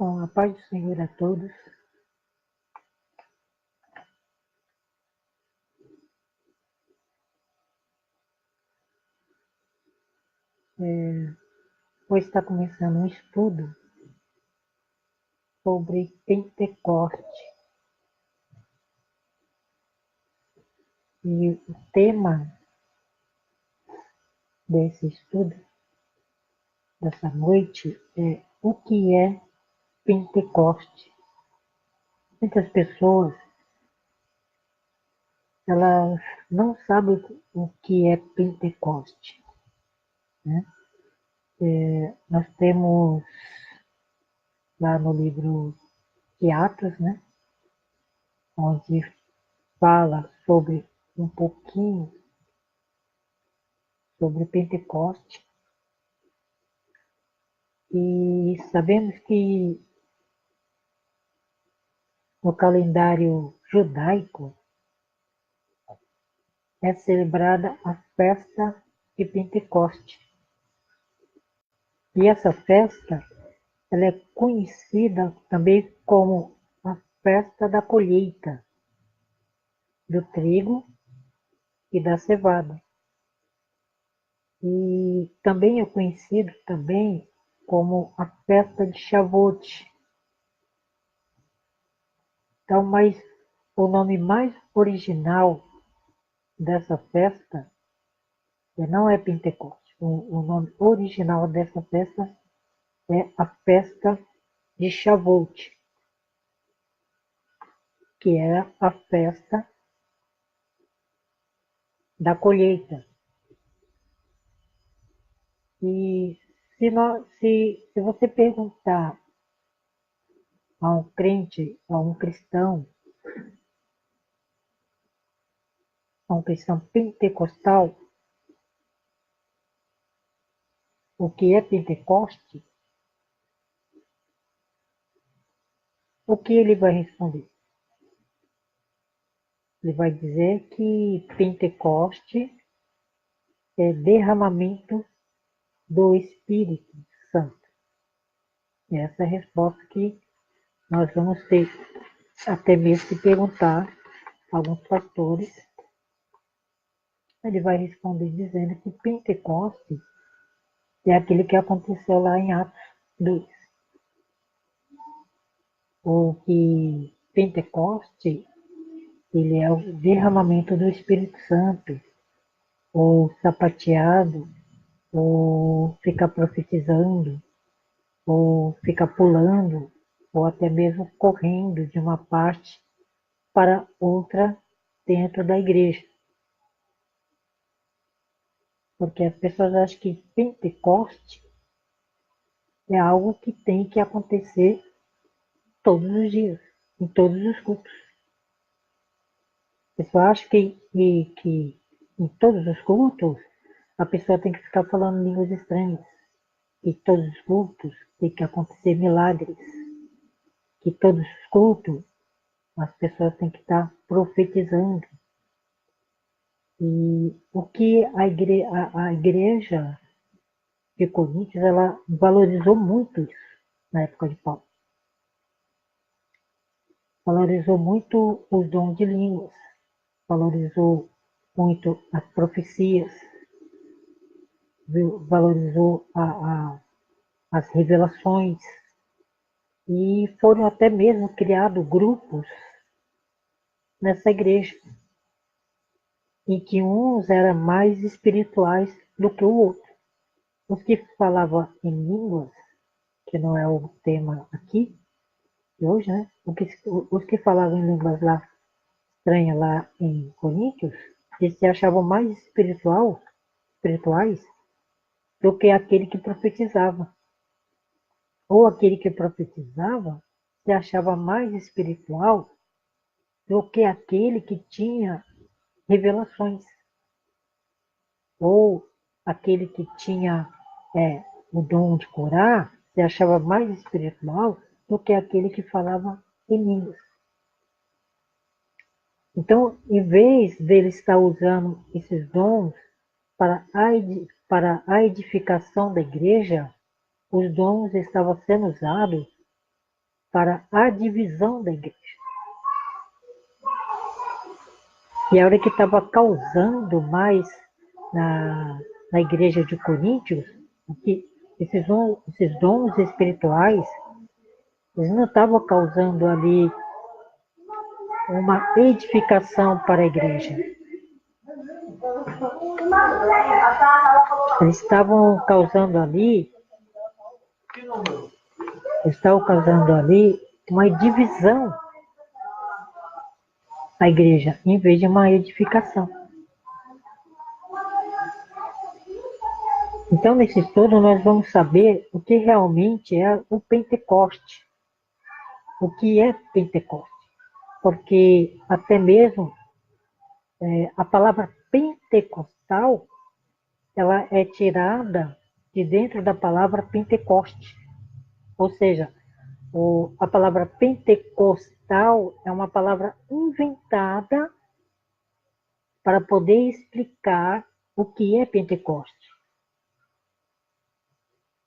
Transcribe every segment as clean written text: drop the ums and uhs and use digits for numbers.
Bom, a paz do Senhor a todos. Hoje está começando um estudo sobre Pentecoste. E o tema desse estudo, dessa noite, é o que é Pentecoste. Muitas pessoas, elas não sabem o que é Pentecoste, né? Nós temos lá no livro de Atos, né, onde fala sobre um pouquinho sobre Pentecoste, e sabemos que no calendário judaico é celebrada a festa de Pentecoste. E essa festa ela é conhecida também como a festa da colheita do trigo e da cevada. E também é conhecido também como a festa de Shavuot. Então, mas o nome mais original dessa festa não é Pentecoste. O nome original dessa festa é a festa de Shavuot, que é a festa da colheita. E se você perguntar a um crente, a um cristão pentecostal, o que é Pentecoste, o que ele vai responder? Ele vai dizer que Pentecoste é derramamento do Espírito Santo. E essa é a resposta que nós vamos ter, até mesmo se perguntar a alguns pastores. Ele vai responder dizendo que Pentecoste é aquele que aconteceu lá em Atos 2. Ou que Pentecoste ele é o derramamento do Espírito Santo, ou sapateado, ou ficar profetizando, ou ficar pulando, ou até mesmo correndo de uma parte para outra dentro da igreja. Porque as pessoas acham que Pentecoste é algo que tem que acontecer todos os dias, em todos os cultos. A pessoa acha que em todos os cultos a pessoa tem que ficar falando línguas estranhas, que todos os cultos tem que acontecer milagres, que todos os cultos as pessoas têm que estar profetizando. E o que a igreja de Coríntios, ela valorizou muito isso na época de Paulo. Valorizou muito os dons de línguas, valorizou muito as profecias, valorizou as revelações, e foram até mesmo criados grupos nessa igreja, em que uns eram mais espirituais do que o outro. Os que falavam em línguas, que não é o tema aqui de hoje, né? Os que falavam em línguas lá estranhas lá em Coríntios, eles se achavam mais espirituais do que aquele que profetizava. Ou aquele que profetizava se achava mais espiritual do que aquele que tinha revelações. Ou aquele que tinha o dom de curar se achava mais espiritual do que aquele que falava em línguas. Então, em vez dele estar usando esses dons para a edificação da igreja, os dons estavam sendo usados para a divisão da igreja. E a hora que estava causando mais na igreja de Coríntios, que esses dons espirituais, eles não estavam causando ali uma edificação para a igreja. Eles estavam causando ali uma divisão da igreja, em vez de uma edificação. Então, nesse estudo, nós vamos saber o que realmente é o Pentecoste. O que é Pentecoste? Porque até mesmo a palavra pentecostal, ela é tirada de dentro da palavra Pentecoste. Ou seja, a palavra pentecostal é uma palavra inventada para poder explicar o que é Pentecoste.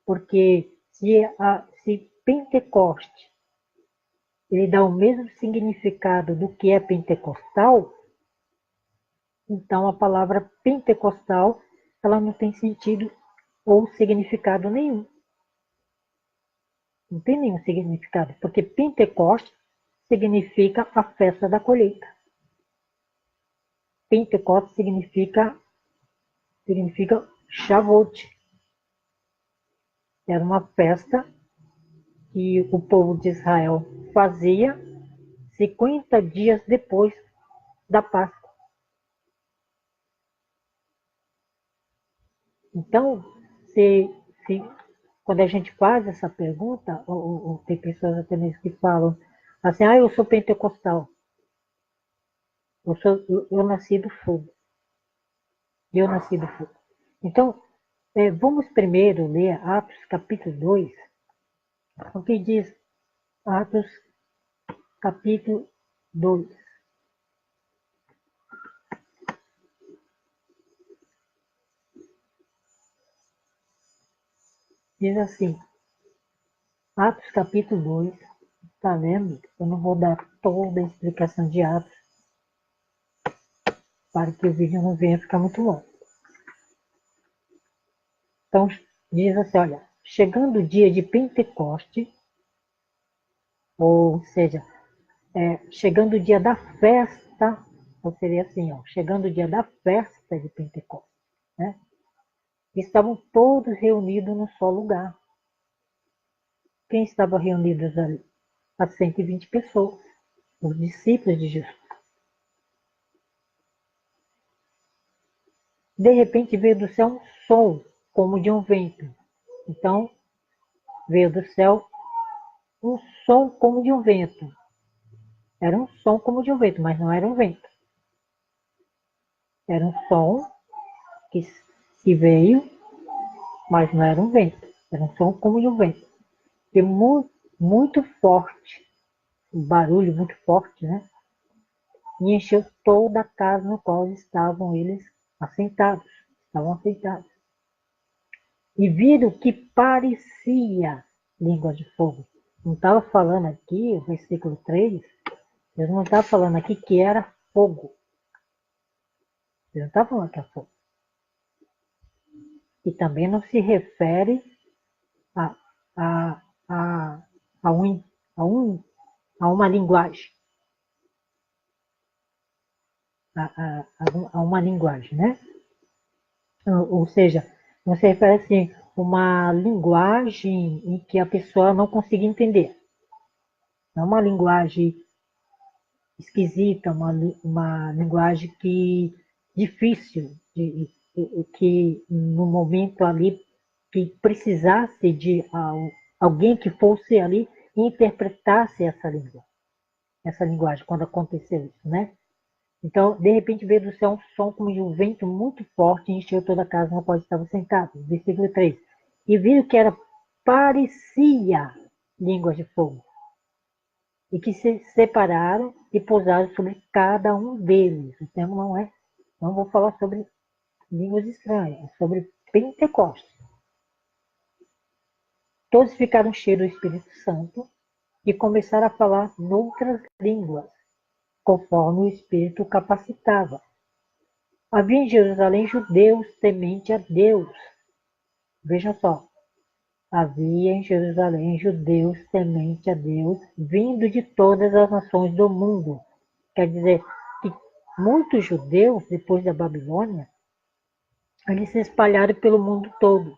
Porque se Pentecoste ele dá o mesmo significado do que é pentecostal, então a palavra pentecostal ela não tem sentido ou significado nenhum. Não tem nenhum significado, porque Pentecoste significa a festa da colheita. Pentecoste significa Shavuot. Era uma festa que o povo de Israel fazia 50 dias depois da Páscoa. Então, quando a gente faz essa pergunta, ou tem pessoas até mesmo que falam assim, eu sou pentecostal, eu nasci do fogo. Eu nasci do fogo. Então, vamos primeiro ler Atos capítulo 2, o que diz Atos capítulo 2. Diz assim, Atos capítulo 2, está lendo? Eu não vou dar toda a explicação de Atos, para que o vídeo não venha ficar muito longo. Então, diz assim, olha, chegando o dia de Pentecoste, ou seja, chegando o dia da festa, ou seria assim, chegando o dia da festa de Pentecostes, né? Estavam todos reunidos num só lugar. Quem estava reunidos ali? As 120 pessoas, os discípulos de Jesus. De repente veio do céu um som, como de um vento. Então, veio do céu um som como de um vento. Era um som como de um vento, mas não era um vento. Era um som que veio, mas não era um vento. Era um som como de um vento. E muito, muito forte. Um barulho muito forte, né? E encheu toda a casa no qual estavam eles assentados. Estavam assentados. E viram que parecia língua de fogo. Não estava falando aqui, o versículo 3, eles não estavam falando aqui que era fogo. Eles não estavam falando que era fogo. E também não se refere a, a, a, a, um, a uma linguagem. A uma linguagem, né? Ou seja, não se refere assim, uma linguagem em que a pessoa não consiga entender. Não é uma linguagem esquisita, uma linguagem difícil, que no momento ali que precisasse de alguém que fosse ali e interpretasse essa língua, essa linguagem, quando aconteceu isso, né? Então, de repente veio do céu um som como de um vento muito forte e encheu toda a casa na qual estavam sentados. Versículo 3. E viram que parecia línguas de fogo, e que se separaram e pousaram sobre cada um deles. O termo não vou falar sobre línguas estranhas, é sobre Pentecostes. Todos ficaram cheios do Espírito Santo e começaram a falar noutras línguas, conforme o Espírito o capacitava. Havia em Jerusalém judeus temente a Deus. Vejam só, havia em Jerusalém judeus temente a Deus, vindo de todas as nações do mundo. Quer dizer que muitos judeus, depois da Babilônia, eles se espalharam pelo mundo todo.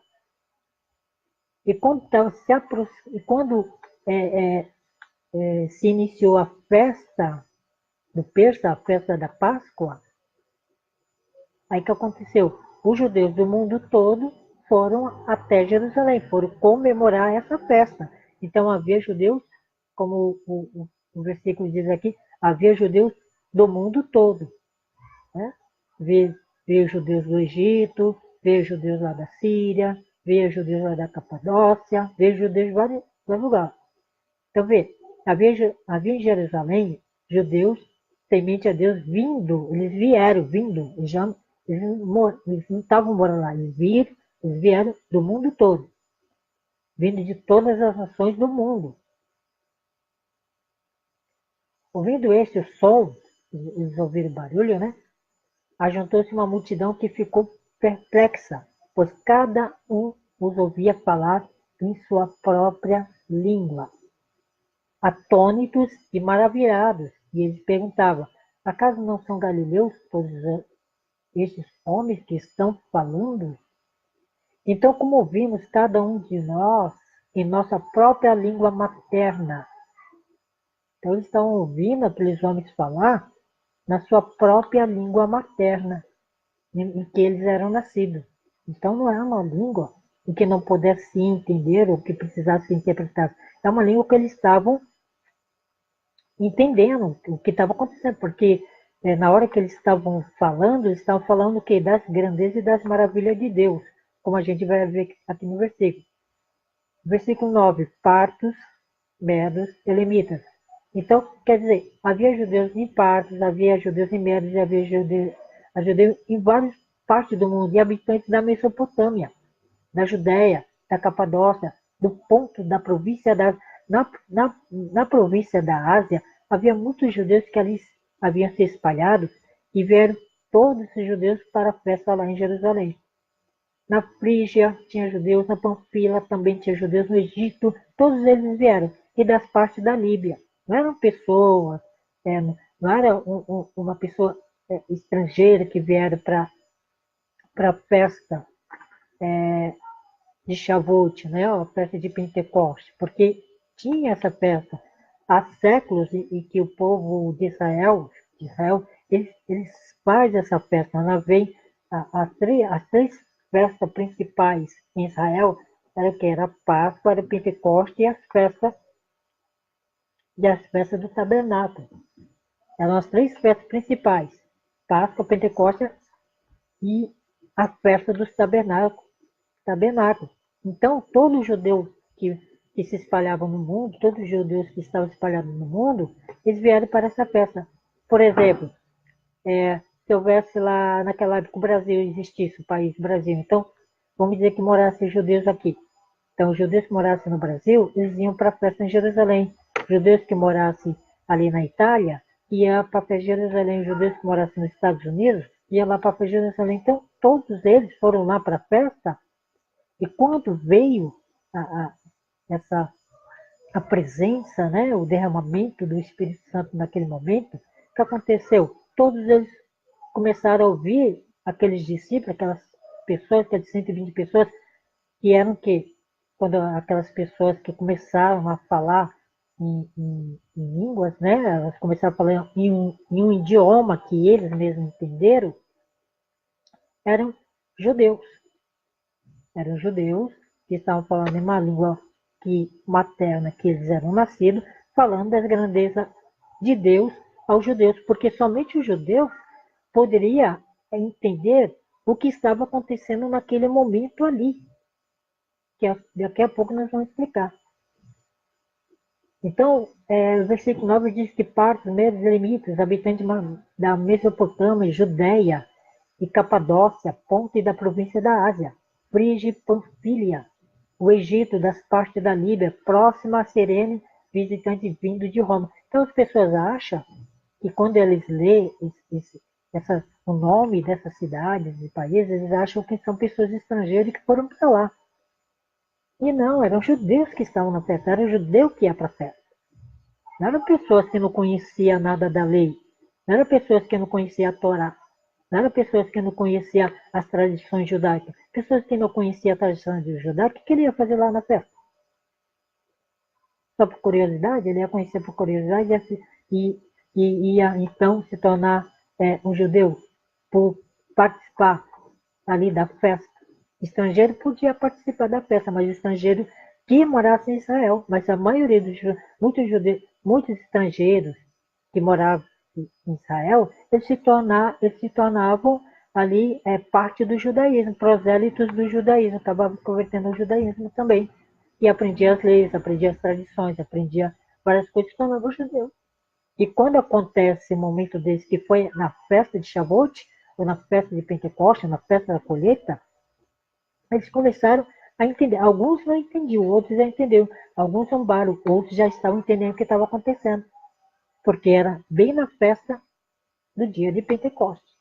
E quando se iniciou a festa do Persa, a festa da Páscoa, aí que aconteceu? Os judeus do mundo todo foram até Jerusalém, foram comemorar essa festa. Então havia judeus, como o versículo diz aqui, havia judeus do mundo todo. Né? Veio judeus do Egito, veio judeus lá da Síria, veio judeus lá da Capadócia, veio judeus de vários lugares. Então, havia em Jerusalém judeus temente a Deus vindo, eles vieram, vindo, eles não estavam morando lá, eles vieram do mundo todo, vindo de todas as nações do mundo. Ouvindo este o som, eles ouviram barulho, né? Ajuntou-se uma multidão que ficou perplexa, pois cada um os ouvia falar em sua própria língua. Atônitos e maravilhados, e eles perguntavam: acaso não são galileus todos estes homens que estão falando? Então, como ouvimos cada um de nós em nossa própria língua materna. Então, eles estão ouvindo aqueles homens falar na sua própria língua materna, em que eles eram nascidos. Então, não é uma língua em que não pudesse entender ou que precisasse ser interpretada. É uma língua que eles estavam entendendo o que estava acontecendo, porque na hora que eles estavam falando o quê? Das grandezas e das maravilhas de Deus, como a gente vai ver aqui no versículo. Versículo 9, partos, medos, elemitas. Então, quer dizer, havia judeus em Partos, havia judeus em Medos, havia judeus em várias partes do mundo, e habitantes da Mesopotâmia, da Judéia, da Capadócia, do ponto da província na província da Ásia, havia muitos judeus que ali haviam se espalhado e vieram todos esses judeus para a festa lá em Jerusalém. Na Frígia tinha judeus, na Panfila também tinha judeus, no Egito, todos eles vieram, e das partes da Líbia. Não eram pessoas, não era uma pessoa estrangeira que vieram para a festa de Shavuot, né, a festa de Pentecostes, porque tinha essa festa há séculos e que o povo de Israel eles fazem essa festa. Ela vem, as três festas principais em Israel era que era a Páscoa, era Pentecostes e as festas do tabernáculo. Eram as três festas principais: Páscoa, Pentecostes e a festa dos tabernáculos. Então, todo judeu que se espalhavam no mundo, todos os judeus que estavam espalhados no mundo, eles vieram para essa festa. Por exemplo, se houvesse lá naquela época o Brasil existisse, o país Brasil, então vamos dizer que morassem judeus aqui. Então, os judeus que morassem no Brasil, eles iam para a festa em Jerusalém. Os judeus que morassem ali na Itália, iam para a festa de Jerusalém. Os judeus que morassem nos Estados Unidos, iam lá para a festa de Jerusalém. Então, todos eles foram lá para a festa. E quando veio a presença, né, o derramamento do Espírito Santo naquele momento, o que aconteceu? Todos eles começaram a ouvir aqueles discípulos, aquelas pessoas, aquelas 120 pessoas, que eram que, quando aquelas pessoas que começaram a falar em línguas, né, elas começaram a falar em um idioma que eles mesmos entenderam, eram judeus. Eram judeus que estavam falando em uma língua materna que eles eram nascidos, falando das grandezas de Deus aos judeus, porque somente os judeus poderiam entender o que estava acontecendo naquele momento ali, que daqui a pouco nós vamos explicar. Então, o versículo 9 diz que partos, medos, limites, habitantes da Mesopotâmia, Judéia e Capadócia, ponte da província da Ásia, Frígia e Panfilha, o Egito, das partes da Líbia, próxima a Cirene, visitantes vindo de Roma. Então as pessoas acham que quando eles lêem o nome dessas cidades e países, eles acham que são pessoas estrangeiras que foram para lá. E não, eram judeus que estavam na festa, era judeu que ia para a festa. Não eram pessoas que não conheciam nada da lei, não eram pessoas que não conheciam a Torá, não eram pessoas que não conheciam as tradições judaicas. Pessoas que não conheciam a tradição judaica, o que ele ia fazer lá na festa? Só por curiosidade, ele ia conhecer por curiosidade e, ia então se tornar um judeu por participar ali da festa. Estrangeiro podia participar da festa, mas estrangeiro que morasse em Israel. Mas a maioria dos muitos estrangeiros que moravam em Israel, eles se tornavam ali parte do judaísmo, prosélitos do judaísmo, acabavam se convertendo ao judaísmo também. E aprendia as leis, aprendia as tradições, aprendia várias coisas, se tornavam judeus. E quando acontece um momento desse, que foi na festa de Shavuot, ou na festa de Pentecostes, na festa da colheita, eles começaram a entender. Alguns não entendiam, outros já entenderam. Alguns zombaram, outros já estavam entendendo o que estava acontecendo. Porque era bem na festa do dia de Pentecostes.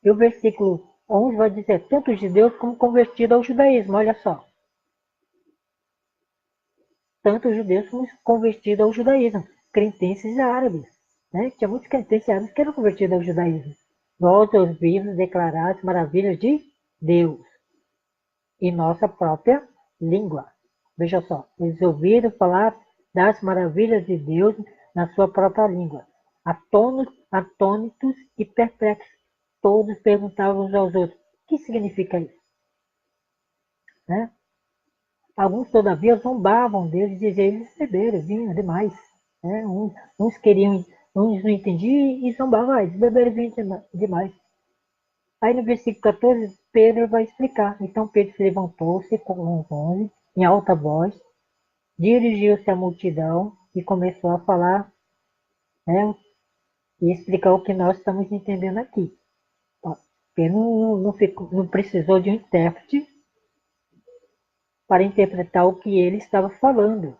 E o versículo 11 vai dizer, tanto judeus como convertidos ao judaísmo, olha só. Tanto judeus como convertidos ao judaísmo, cretenses e árabes. Né? Tinha muitos cretenses e árabes que eram convertidos ao judaísmo. Nós ouvimos declarar as maravilhas de Deus em nossa própria língua. Veja só, eles ouviram falar das maravilhas de Deus na sua própria língua. Atônitos e perplexos, todos perguntavam uns aos outros, o que significa isso? Né? Alguns, todavia, zombavam deles e diziam, eles beberam vinho demais. Né? Uns queriam, uns não entendiam e zombavam, eles beberam vinho demais. Aí no versículo 14, Pedro vai explicar. Então Pedro se levantou-se com os 11, em alta voz, dirigiu-se à multidão e começou a falar, né, e explicar o que nós estamos entendendo aqui. Pedro não precisou de um intérprete para interpretar o que ele estava falando.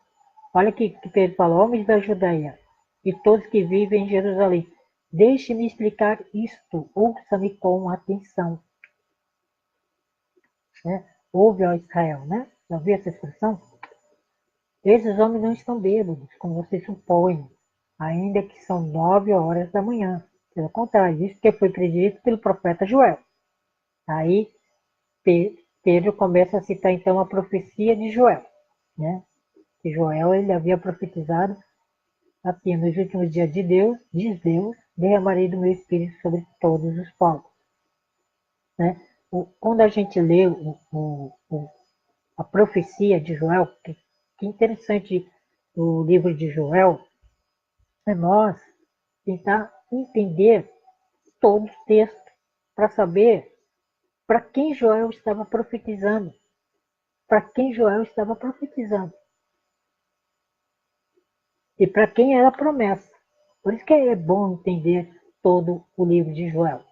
Olha o que Pedro falou, homens da Judeia e todos que vivem em Jerusalém. Deixe-me explicar isto, ouça-me com atenção. Né? Ouve, ó Israel, né? Já ouviu essa expressão? Esses homens não estão bêbados, como vocês supõem, ainda que são 9 horas da manhã. Pelo contrário, isso que foi predito pelo profeta Joel. Aí Pedro começa a citar então a profecia de Joel. Né? Que Joel ele havia profetizado assim, nos últimos dias de Deus, diz Deus, derramarei do meu espírito sobre todos os povos. Né? Quando a gente lê a profecia de Joel, que interessante o livro de Joel, é nós tentar entender todo o texto para saber para quem Joel estava profetizando. Para quem Joel estava profetizando. E para quem era a promessa. Por isso que é bom entender todo o livro de Joel.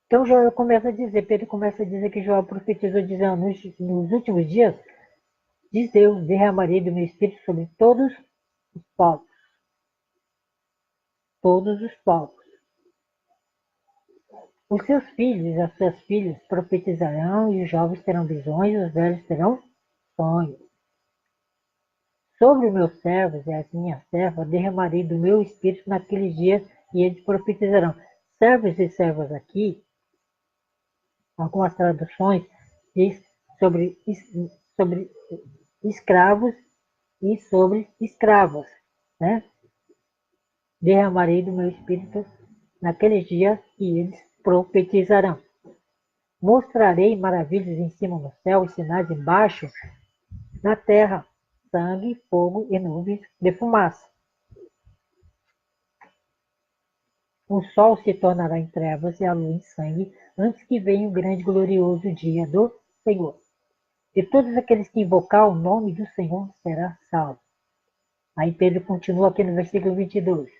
Então Joel começa a dizer, Pedro começa a dizer que Joel profetizou dizendo, nos últimos dias, diz Deus, derramarei do meu espírito sobre todos os povos. Todos os povos. Os seus filhos e as suas filhas profetizarão, e os jovens terão visões, e os velhos terão sonhos. Sobre os meus servos e as minhas servas derramarei do meu espírito naqueles dias, e eles profetizarão. Servos e servas aqui, algumas traduções diz sobre escravos e sobre escravas, né? Derramarei do meu espírito naqueles dias e eles profetizarão. Mostrarei maravilhas em cima no céu e sinais embaixo na terra, sangue, fogo e nuvens de fumaça. O sol se tornará em trevas e a lua em sangue, antes que venha o grande e glorioso dia do Senhor. E todos aqueles que invocar o nome do Senhor será salvo. Aí Pedro continua aqui no versículo 22.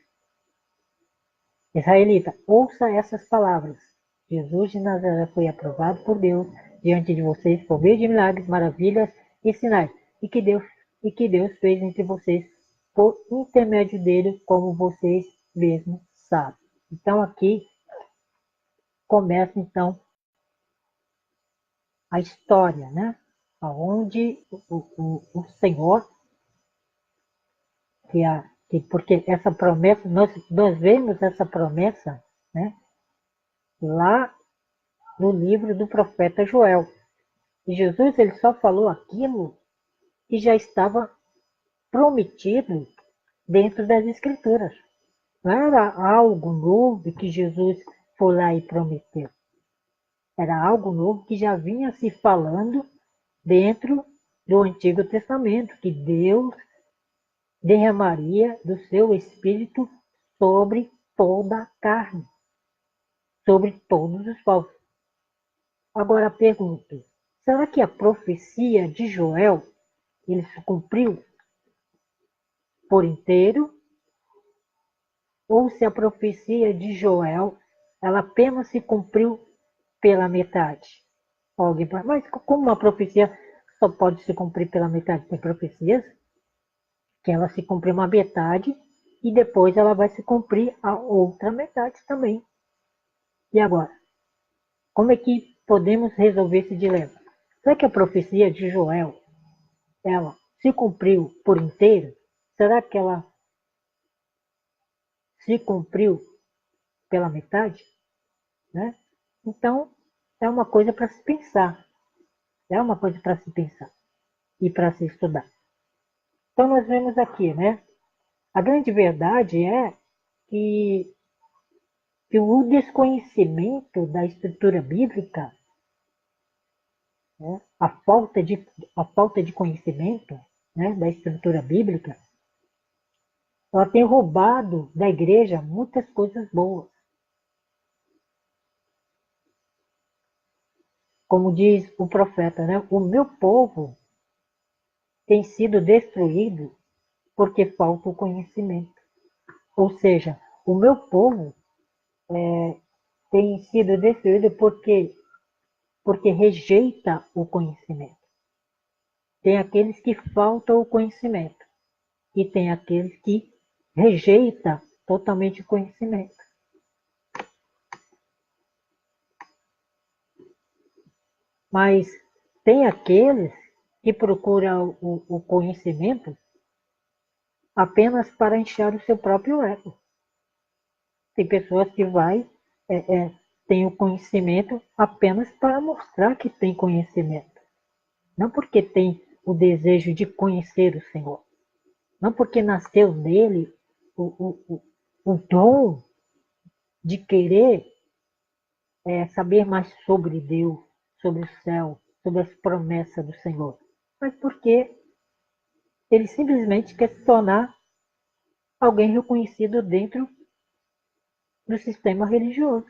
Israelita, ouça essas palavras. Jesus de Nazaré foi aprovado por Deus diante de vocês por meio de milagres, maravilhas e sinais. e que Deus fez entre vocês por intermédio dele, como vocês mesmos sabem. Então aqui começa então a história, né? Onde o Senhor, porque essa promessa, nós vemos essa promessa, né? Lá no livro do profeta Joel. E Jesus ele só falou aquilo que já estava prometido dentro das Escrituras. Não era algo novo que Jesus foi lá e prometeu. Era algo novo que já vinha se falando dentro do Antigo Testamento, que Deus derramaria do seu Espírito sobre toda a carne, sobre todos os povos. Agora pergunto, será que a profecia de Joel ele se cumpriu por inteiro? Ou se a profecia de Joel ela apenas se cumpriu pela metade? Alguém fala, mas como uma profecia só pode se cumprir pela metade? Tem profecias que ela se cumpre uma metade e depois ela vai se cumprir a outra metade também. E agora? Como é que podemos resolver esse dilema? Será que a profecia de Joel ela se cumpriu por inteiro? Será que ela se cumpriu pela metade? Né? Então, é uma coisa para se pensar. É uma coisa para se pensar e para se estudar. Então, nós vemos aqui, né? A grande verdade é que, que o desconhecimento da escritura bíblica, né? A falta de conhecimento, né? Da escritura bíblica, ela tem roubado da igreja muitas coisas boas. Como diz o profeta, né? O meu povo tem sido destruído porque falta o conhecimento. Ou seja, o meu povo tem sido destruído porque rejeita o conhecimento. Tem aqueles que faltam o conhecimento e tem aqueles que rejeita totalmente o conhecimento. Mas tem aqueles que procuram o conhecimento apenas para inchar o seu próprio ego. Tem pessoas que tem o conhecimento apenas para mostrar que tem conhecimento. Não porque tem o desejo de conhecer o Senhor. Não porque nasceu nele o dom de querer saber mais sobre Deus, sobre o céu, sobre as promessas do Senhor. Mas porque ele simplesmente quer se tornar alguém reconhecido dentro do sistema religioso.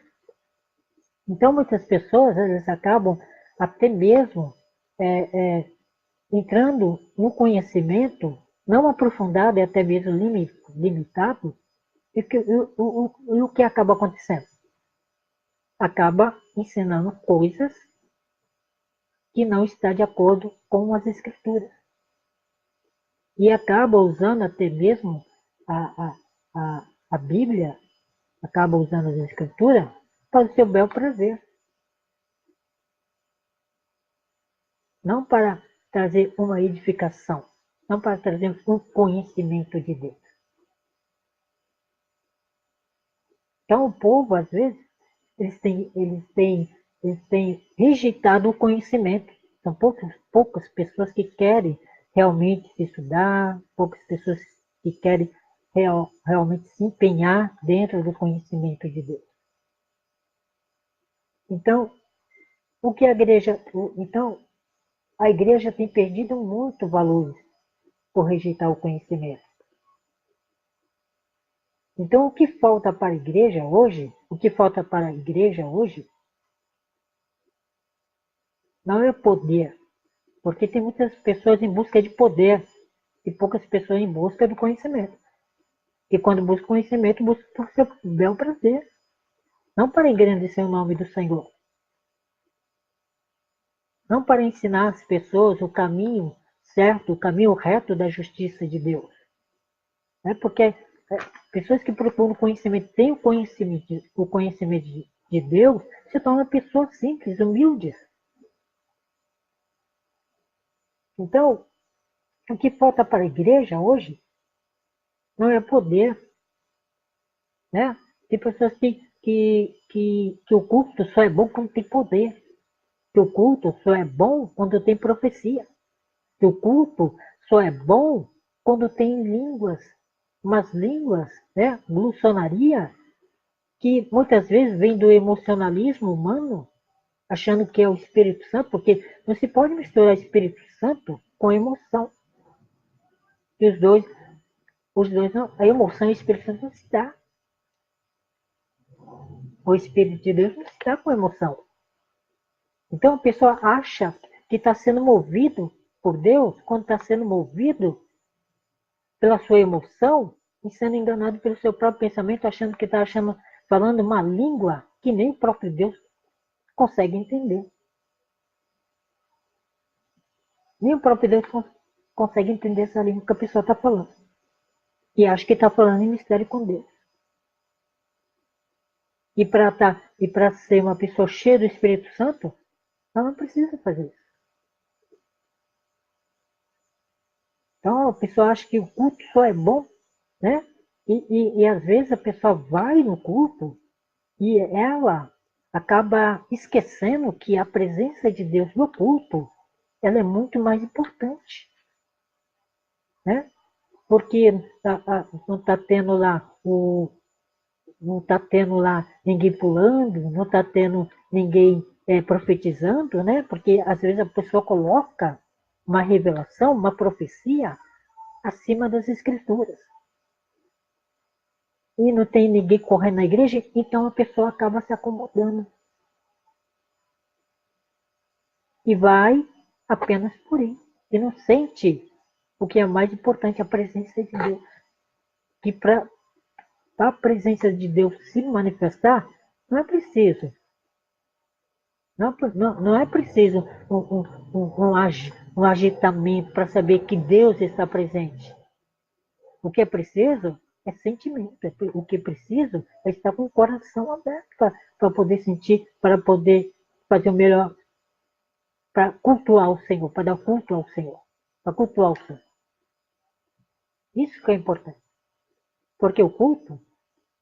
Então, muitas pessoas eles acabam até mesmo entrando no conhecimento não aprofundado e até mesmo limitado, e o que acaba acontecendo? Acaba ensinando coisas que não está de acordo com as escrituras. E acaba usando até mesmo a Bíblia, acaba usando as escrituras para o seu bel prazer. Não para trazer uma edificação, não para trazer um conhecimento de Deus. Então o povo, às vezes, eles têm rejeitado o conhecimento. São poucas pessoas que querem realmente se estudar, poucas pessoas que querem realmente se empenhar dentro do conhecimento de Deus. Então, então a igreja tem perdido muito valor por rejeitar o conhecimento. Então, o que falta para a igreja hoje, não é poder, porque tem muitas pessoas em busca de poder e poucas pessoas em busca do conhecimento. E quando busca conhecimento, busca por seu bel prazer, não para engrandecer o nome do Senhor, não para ensinar as pessoas o caminho certo, o caminho reto da justiça de Deus. Porque pessoas que procuram conhecimento, têm o conhecimento de Deus, se tornam pessoas simples, humildes. Então, o que falta para a igreja hoje não é poder. Né? Tem pessoas que o culto só é bom quando tem poder. Que o culto só é bom quando tem profecia. Que o culto só é bom quando tem línguas. Umas línguas, né? Gluçonaria, que muitas vezes vem do emocionalismo humano, achando que é o Espírito Santo, porque não se pode misturar Espírito Santo com emoção. E os dois não, a emoção e o Espírito Santo não se dá. O Espírito de Deus não se dá com emoção. Então a pessoa acha que está sendo movido por Deus quando está sendo movido pela sua emoção e sendo enganado pelo seu próprio pensamento, achando que está falando uma língua que nem o próprio Deus consegue entender. Nem o próprio Deus consegue entender essa língua que a pessoa está falando. E acha que está falando em mistério com Deus. E para ser uma pessoa cheia do Espírito Santo, ela não precisa fazer isso. Então a pessoa acha que o culto só é bom, né? E às vezes a pessoa vai no culto e ela acaba esquecendo que a presença de Deus no culto ela é muito mais importante, né? Porque não está tendo lá não está tendo lá ninguém pulando, não está tendo ninguém profetizando, né? Porque às vezes a pessoa coloca uma revelação, uma profecia acima das escrituras. E não tem ninguém correndo na igreja, então a pessoa acaba se acomodando. E vai apenas por ir. E não sente o que é mais importante, a presença de Deus. Que para a presença de Deus se manifestar, não é preciso. Não é preciso um agitamento para saber que Deus está presente. O que é preciso é sentimento. O que é preciso é estar com o coração aberto para poder sentir, para poder fazer o melhor, para cultuar o Senhor, para dar culto ao Senhor, para cultuar o Senhor. Isso que é importante. Porque o culto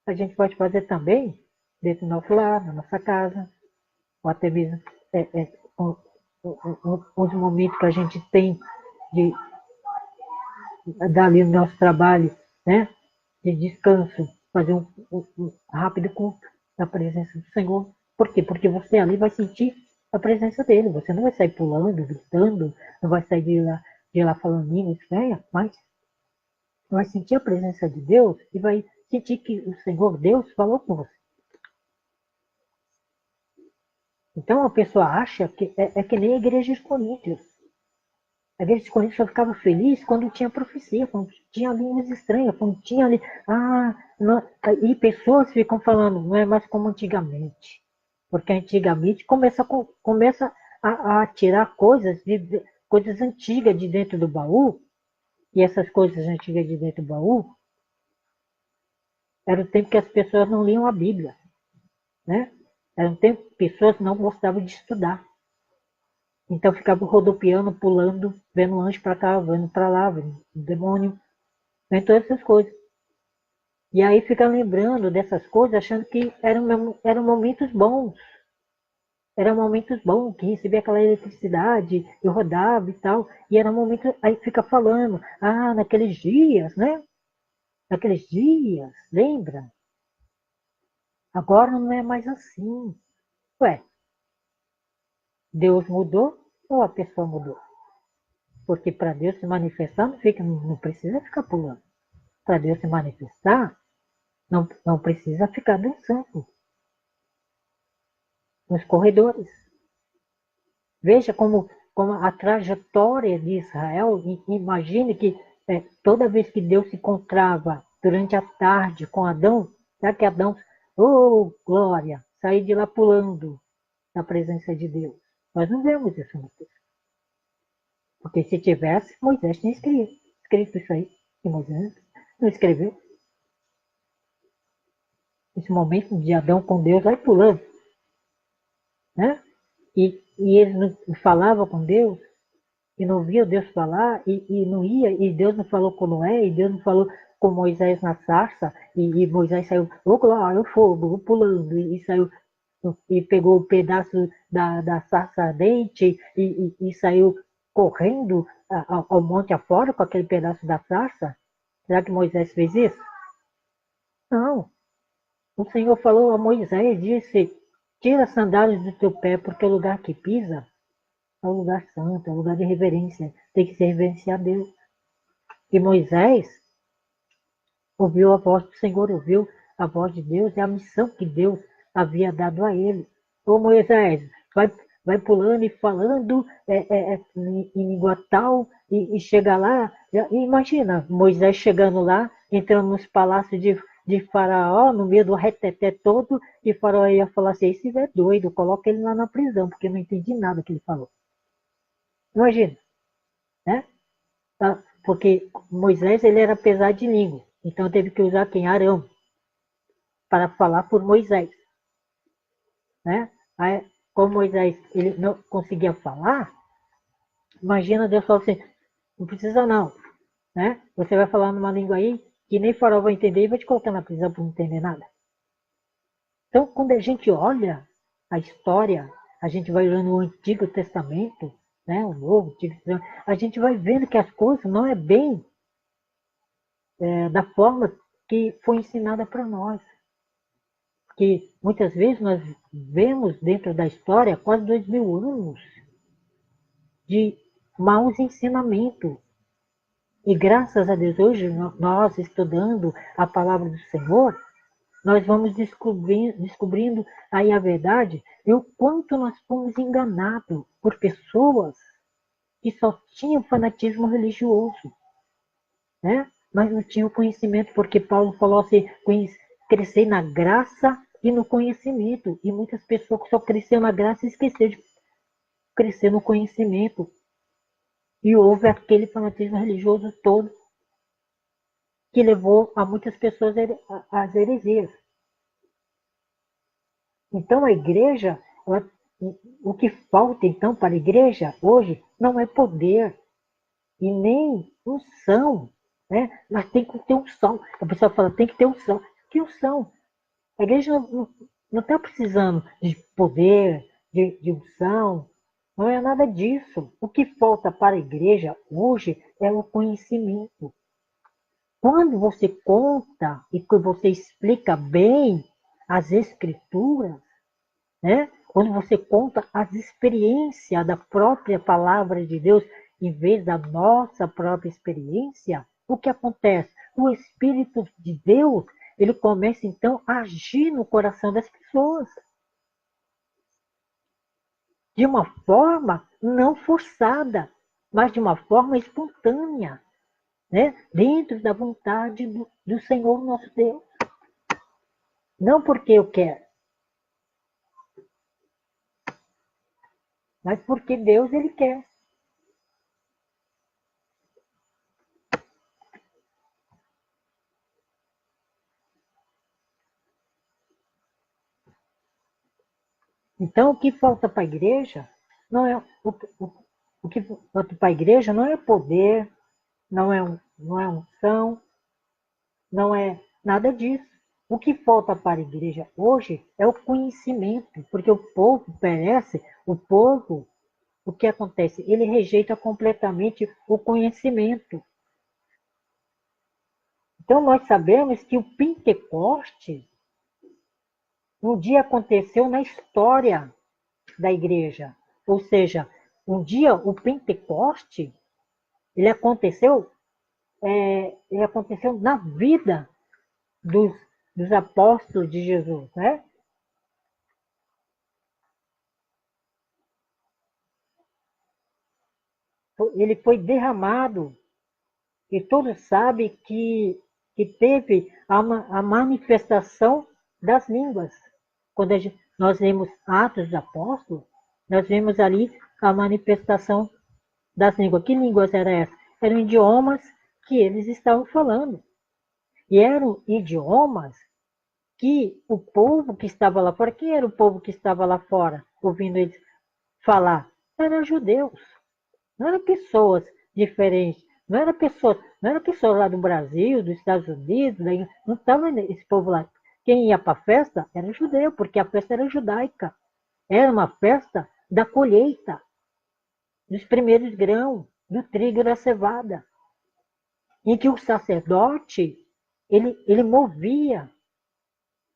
a gente pode fazer também dentro do nosso lar, na nossa casa, ou até mesmo os momentos que a gente tem de dar ali no nosso trabalho, né? De descanso, fazer um rápido culto da presença do Senhor. Por quê? Porque você ali vai sentir a presença dele. Você não vai sair pulando, gritando, não vai sair de lá falando língua estranha, mas vai sentir a presença de Deus e vai sentir que o Senhor Deus falou com você. Então a pessoa acha que é que nem a igreja de Coríntios. A igreja de Coríntios só ficava feliz quando tinha profecia, quando tinha línguas estranhas, quando tinha ali. Não, e pessoas ficam falando, não é mais como antigamente. Porque antigamente começa a tirar coisas antigas de dentro do baú, e essas coisas antigas de dentro do baú era o tempo que as pessoas não liam a Bíblia. Né? Era um tempo que pessoas não gostavam de estudar. Então ficava rodopiando, pulando, vendo anjo para cá, vendo para lá, vendo demônio, vendo todas essas coisas. E aí fica lembrando dessas coisas, achando que eram momentos bons. Eram momentos bons, que recebia aquela eletricidade, eu rodava e tal. E era um momento, aí fica falando, naqueles dias, né? Naqueles dias, lembra? Agora não é mais assim. Ué, Deus mudou ou a pessoa mudou? Porque para Deus se manifestar, não precisa ficar pulando. Para Deus se manifestar, não precisa ficar dançando nos corredores. Veja como a trajetória de Israel, imagine que toda vez que Deus se encontrava durante a tarde com Adão, será que Adão, oh glória, sair de lá pulando na presença de Deus? Nós não vemos isso no texto. Porque se tivesse, Moisés tinha escrito isso aí. E Moisés não escreveu. Esse momento de Adão com Deus vai pulando, né? E ele não falava com Deus, e não via Deus falar, e não ia, e Deus não falou com Noé, e Deus não falou com Moisés na sarça, e Moisés saiu, lá, o fogo, pulando, e saiu, e pegou o pedaço da sarça ardente, e saiu correndo ao monte afora com aquele pedaço da sarça. Será que Moisés fez isso? Não. O Senhor falou a Moisés, disse, tira as sandálias do teu pé, porque o lugar que pisa é um lugar santo, é um lugar de reverência, tem que se reverenciar a Deus. E Moisés ouviu a voz do Senhor, ouviu a voz de Deus, é a missão que Deus havia dado a ele. Ô Moisés, vai pulando e falando em língua tal, e chega lá, e imagina Moisés chegando lá, entrando nos palácios de Faraó, no meio do reteté todo, e Faraó ia falar assim, esse é doido, coloca ele lá na prisão, porque eu não entendi nada que ele falou. Imagina, né? Porque Moisés ele era pesado de língua, então teve que usar quem? Arão, para falar por Moisés. Né? Aí, como Moisés ele não conseguia falar, imagina Deus falou assim, não precisa não, né? Você vai falar numa língua aí que nem Faraó vai entender e vai te colocar na prisão por não entender nada. Então, quando a gente olha a história, a gente vai olhando o Antigo Testamento, né, o Novo, Antigo Testamento, a gente vai vendo que as coisas não é bem da forma que foi ensinada para nós. Porque muitas vezes nós vemos dentro da história quase 2000 anos de maus ensinamentos. E graças a Deus, hoje, nós estudando a palavra do Senhor, nós vamos descobrindo aí a verdade e o quanto nós fomos enganados por pessoas que só tinham fanatismo religioso, né? Mas não tinham conhecimento, porque Paulo falou assim, crescer na graça e no conhecimento. E muitas pessoas que só cresceram na graça esqueceram de crescer no conhecimento. E houve aquele fanatismo religioso todo que levou a muitas pessoas às heresias. Então a igreja, o que falta então para a igreja hoje não é poder e nem unção, né? Mas tem que ter unção. A pessoa fala, tem que ter unção. Que unção? A igreja não está precisando de poder, de unção, não é nada disso. O que falta para a igreja hoje é o conhecimento. Quando você conta e que você explica bem as escrituras, né? Quando você conta as experiências da própria palavra de Deus, em vez da nossa própria experiência, o que acontece? O Espírito de Deus, ele começa então a agir no coração das pessoas. De uma forma não forçada, mas de uma forma espontânea, né? Dentro da vontade do Senhor nosso Deus. Não porque eu quero, mas porque Deus ele quer. Então, o que falta para a igreja não é o que falta para a igreja não é poder, não é unção, não é nada disso. O que falta para a igreja hoje é o conhecimento, porque o povo perece, o povo, o que acontece? Ele rejeita completamente o conhecimento. Então, nós sabemos que o Pentecoste um dia aconteceu na história da igreja. Ou seja, um dia o Pentecoste ele aconteceu, ele aconteceu na vida dos, dos apóstolos de Jesus, né? Ele foi derramado e todos sabem que teve a manifestação das línguas. Quando nós lemos Atos dos Apóstolos, nós vemos ali a manifestação das línguas. Que línguas eram essas? Eram idiomas que eles estavam falando. E eram idiomas que o povo que estava lá fora, quem era o povo que estava lá fora, ouvindo eles falar? Eram judeus, não eram pessoas diferentes, não era pessoas lá do Brasil, dos Estados Unidos, não estava esse povo lá. Quem ia para a festa era judeu, porque a festa era judaica. Era uma festa da colheita, dos primeiros grãos, do trigo e da cevada, em que o sacerdote, ele movia,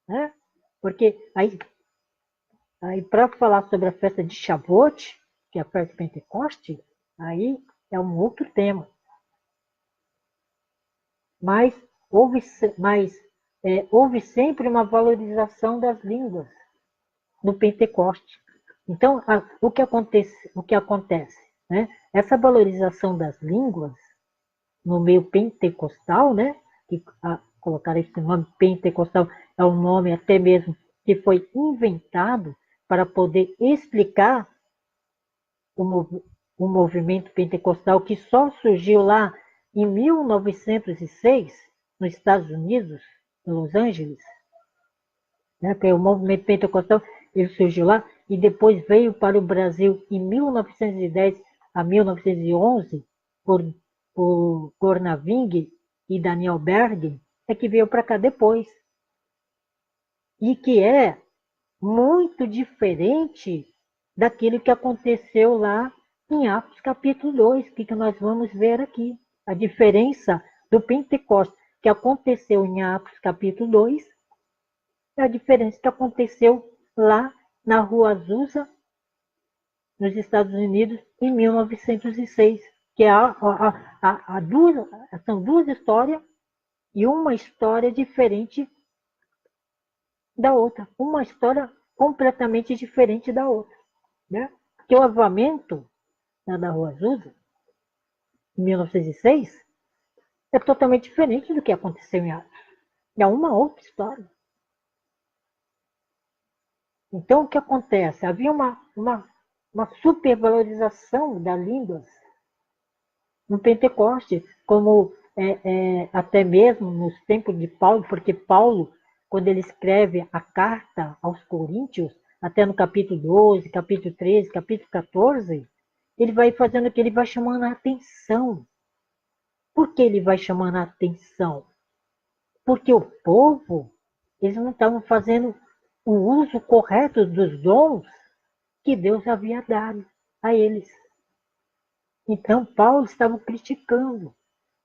né? Porque aí para falar sobre a festa de Shavuot, que é a festa de Pentecoste, aí é um outro tema. Mas houve sempre uma valorização das línguas no Pentecoste. Então, o que acontece, né? Essa valorização das línguas no meio pentecostal, né? Que colocar esse nome pentecostal é um nome até mesmo que foi inventado para poder explicar o movimento pentecostal que só surgiu lá em 1906, nos Estados Unidos, em Los Angeles, né, que é o movimento pentecostal, ele surgiu lá e depois veio para o Brasil em 1910 a 1911 por Gornaving e Daniel Berg, é que veio para cá depois. E que é muito diferente daquilo que aconteceu lá em Atos capítulo 2, que nós vamos ver aqui. A diferença do Pentecostes que aconteceu em Atos capítulo 2 é a diferença que aconteceu lá na Rua Azusa, nos Estados Unidos, em 1906, que são duas histórias e uma história diferente da outra, uma história completamente diferente da outra, né? Porque o avivamento da Rua Azusa, em 1906, é totalmente diferente do que aconteceu em Atos. É uma outra história. Então, o que acontece? Havia uma supervalorização das línguas no Pentecoste, como até mesmo nos tempos de Paulo, porque Paulo, quando ele escreve a carta aos Coríntios, até no capítulo 12, capítulo 13, capítulo 14, ele vai fazendo o que? Ele vai chamando a atenção. Por que ele vai chamando a atenção? Porque o povo, eles não estavam fazendo o uso correto dos dons que Deus havia dado a eles. Então, Paulo estava criticando,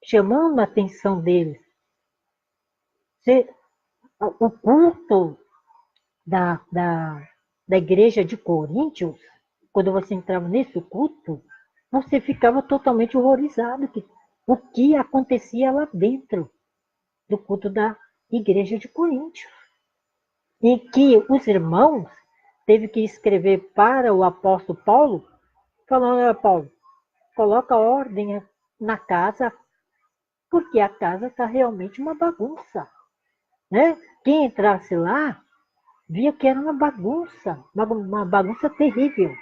chamando a atenção deles. O culto da igreja de Coríntios, quando você entrava nesse culto, você ficava totalmente horrorizado que o que acontecia lá dentro do culto da igreja de Coríntios. Em que os irmãos teve que escrever para o apóstolo Paulo, falando: Paulo, coloca ordem na casa, porque a casa está realmente uma bagunça, né? Quem entrasse lá via que era uma bagunça, uma bagunça terrível.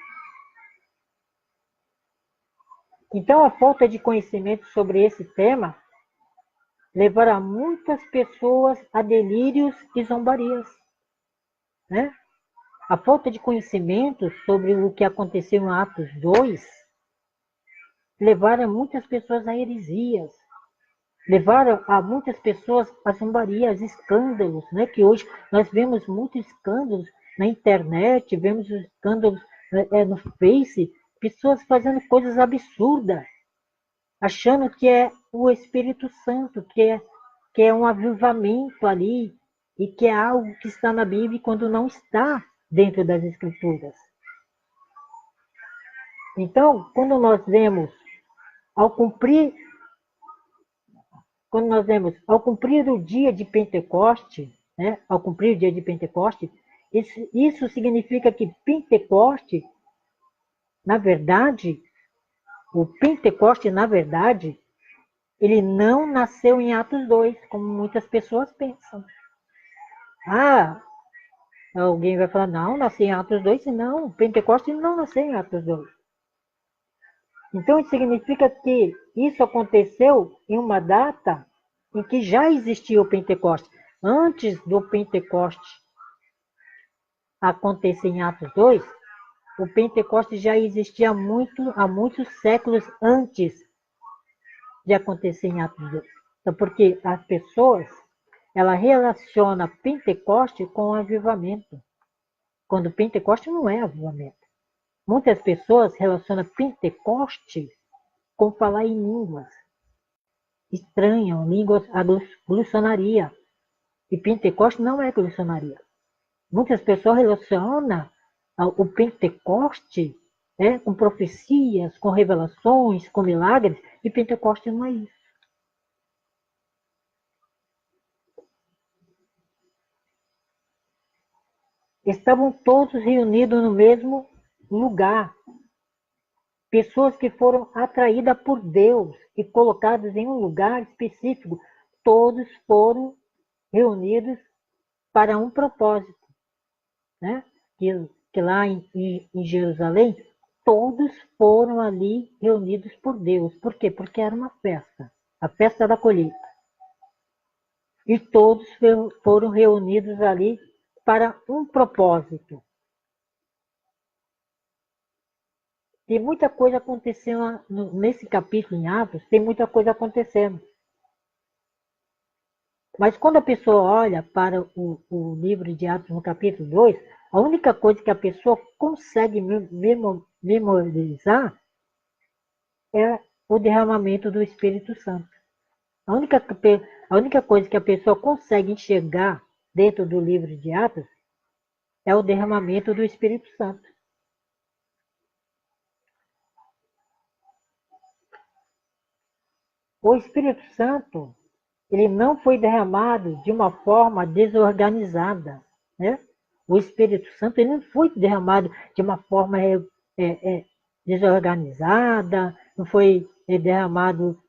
Então, a falta de conhecimento sobre esse tema levará muitas pessoas a delírios e zombarias, né? A falta de conhecimento sobre o que aconteceu em Atos 2 levaram muitas pessoas a heresias, levaram a muitas pessoas a zombarias, escândalos, né? Que hoje nós vemos muitos escândalos na internet, vemos escândalos no Face, pessoas fazendo coisas absurdas, achando que é o Espírito Santo, que é um avivamento ali, e que é algo que está na Bíblia quando não está dentro das Escrituras. Então, ao cumprir o dia de Pentecoste, né, ao cumprir o dia de Pentecoste, isso significa que Pentecoste, na verdade, o Pentecoste, na verdade, ele não nasceu em Atos 2, como muitas pessoas pensam. Alguém vai falar: não, nasceu em Atos 2, não, Pentecoste não nasceu em Atos 2. Então, isso significa que isso aconteceu em uma data em que já existia o Pentecoste. Antes do Pentecoste acontecer em Atos 2, o Pentecoste já existia há muitos séculos antes de acontecer em Atos 2. Então, porque as pessoas, ela relaciona Pentecoste com avivamento, quando Pentecoste não é avivamento. Muitas pessoas relacionam Pentecoste com falar em línguas, estranham línguas, a gluçonaria. E Pentecoste não é gluçonaria. Muitas pessoas relacionam o Pentecoste com profecias, com revelações, com milagres, e Pentecoste não é isso. Estavam todos reunidos no mesmo lugar. Pessoas que foram atraídas por Deus e colocadas em um lugar específico. Todos foram reunidos para um propósito. Né? Que lá em Jerusalém, todos foram ali reunidos por Deus. Por quê? Porque era uma festa, a festa da colheita. E todos foram reunidos ali para um propósito. Tem muita coisa acontecendo nesse capítulo em Atos, tem muita coisa acontecendo. Mas quando a pessoa olha para o livro de Atos no capítulo 2, a única coisa que a pessoa consegue memorizar é o derramamento do Espírito Santo. A única coisa que a pessoa consegue enxergar dentro do livro de Atos é o derramamento do Espírito Santo. O Espírito Santo, ele não foi derramado de uma forma desorganizada, né? O Espírito Santo ele não foi derramado de uma forma desorganizada, não foi derramado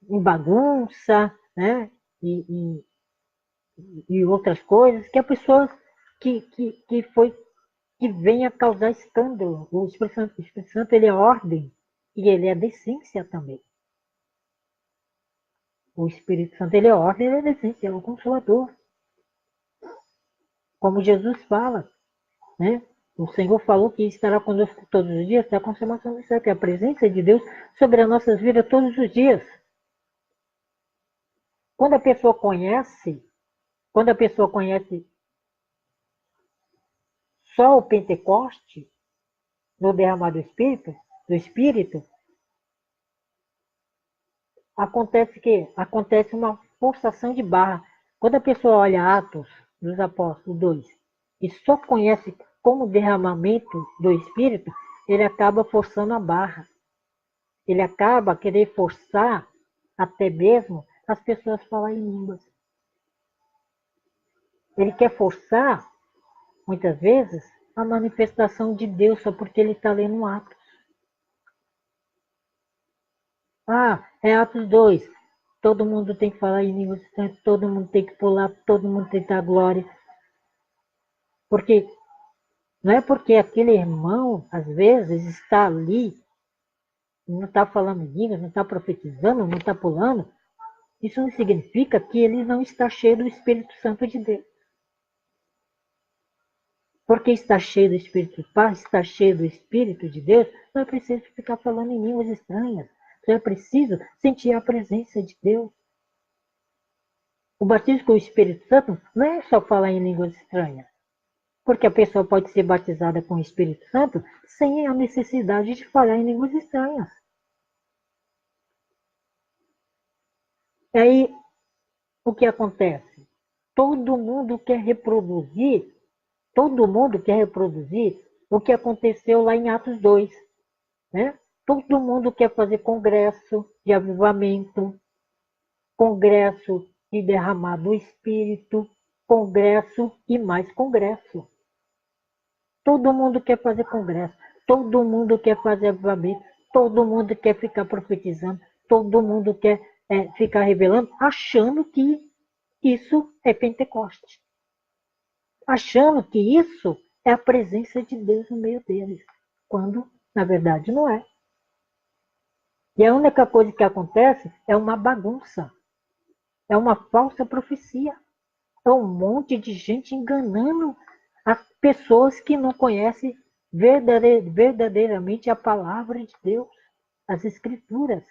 em bagunça, né? E outras coisas que a pessoa que venha causar escândalo. O Espírito Santo ele é ordem e ele é decência também. O Espírito Santo ele é ordem e ele é decência, é o Consolador. Como Jesus fala, né? O Senhor falou que estará conosco todos os dias, até a consumação do século, que é a presença de Deus sobre as nossas vidas todos os dias. Quando a pessoa conhece, quando a pessoa conhece só o Pentecoste, no derramar do Espírito, acontece uma forçação de barra. Quando a pessoa olha Atos dos Apóstolos 2 e só conhece como derramamento do Espírito, ele acaba forçando a barra. Ele acaba querer forçar até mesmo as pessoas a falar em línguas. Ele quer forçar, muitas vezes, a manifestação de Deus só porque ele está lendo Atos. Ah, é Atos 2. Todo mundo tem que falar em línguas estranhas, todo mundo tem que pular, todo mundo tem que dar glória. Porque não é porque aquele irmão, às vezes, está ali, não está falando em línguas, não está profetizando, não está pulando, isso não significa que ele não está cheio do Espírito Santo de Deus. Porque está cheio do Espírito de paz, está cheio do Espírito de Deus, não é preciso ficar falando em línguas estranhas. Só é preciso sentir a presença de Deus. O batismo com o Espírito Santo não é só falar em línguas estranhas. Porque a pessoa pode ser batizada com o Espírito Santo sem a necessidade de falar em línguas estranhas. E aí, o que acontece? Todo mundo quer reproduzir o que aconteceu lá em Atos 2. Né? Todo mundo quer fazer congresso de avivamento, congresso de derramar do Espírito, congresso e mais congresso. Todo mundo quer fazer congresso, todo mundo quer fazer avivamento, todo mundo quer ficar profetizando, todo mundo quer ficar revelando, achando que isso é Pentecoste. Achando que isso é a presença de Deus no meio deles. Quando Na verdade, não é. E a única coisa que acontece é uma bagunça, é uma falsa profecia. É um monte de gente enganando as pessoas que não conhecem verdadeiramente a palavra de Deus, as Escrituras.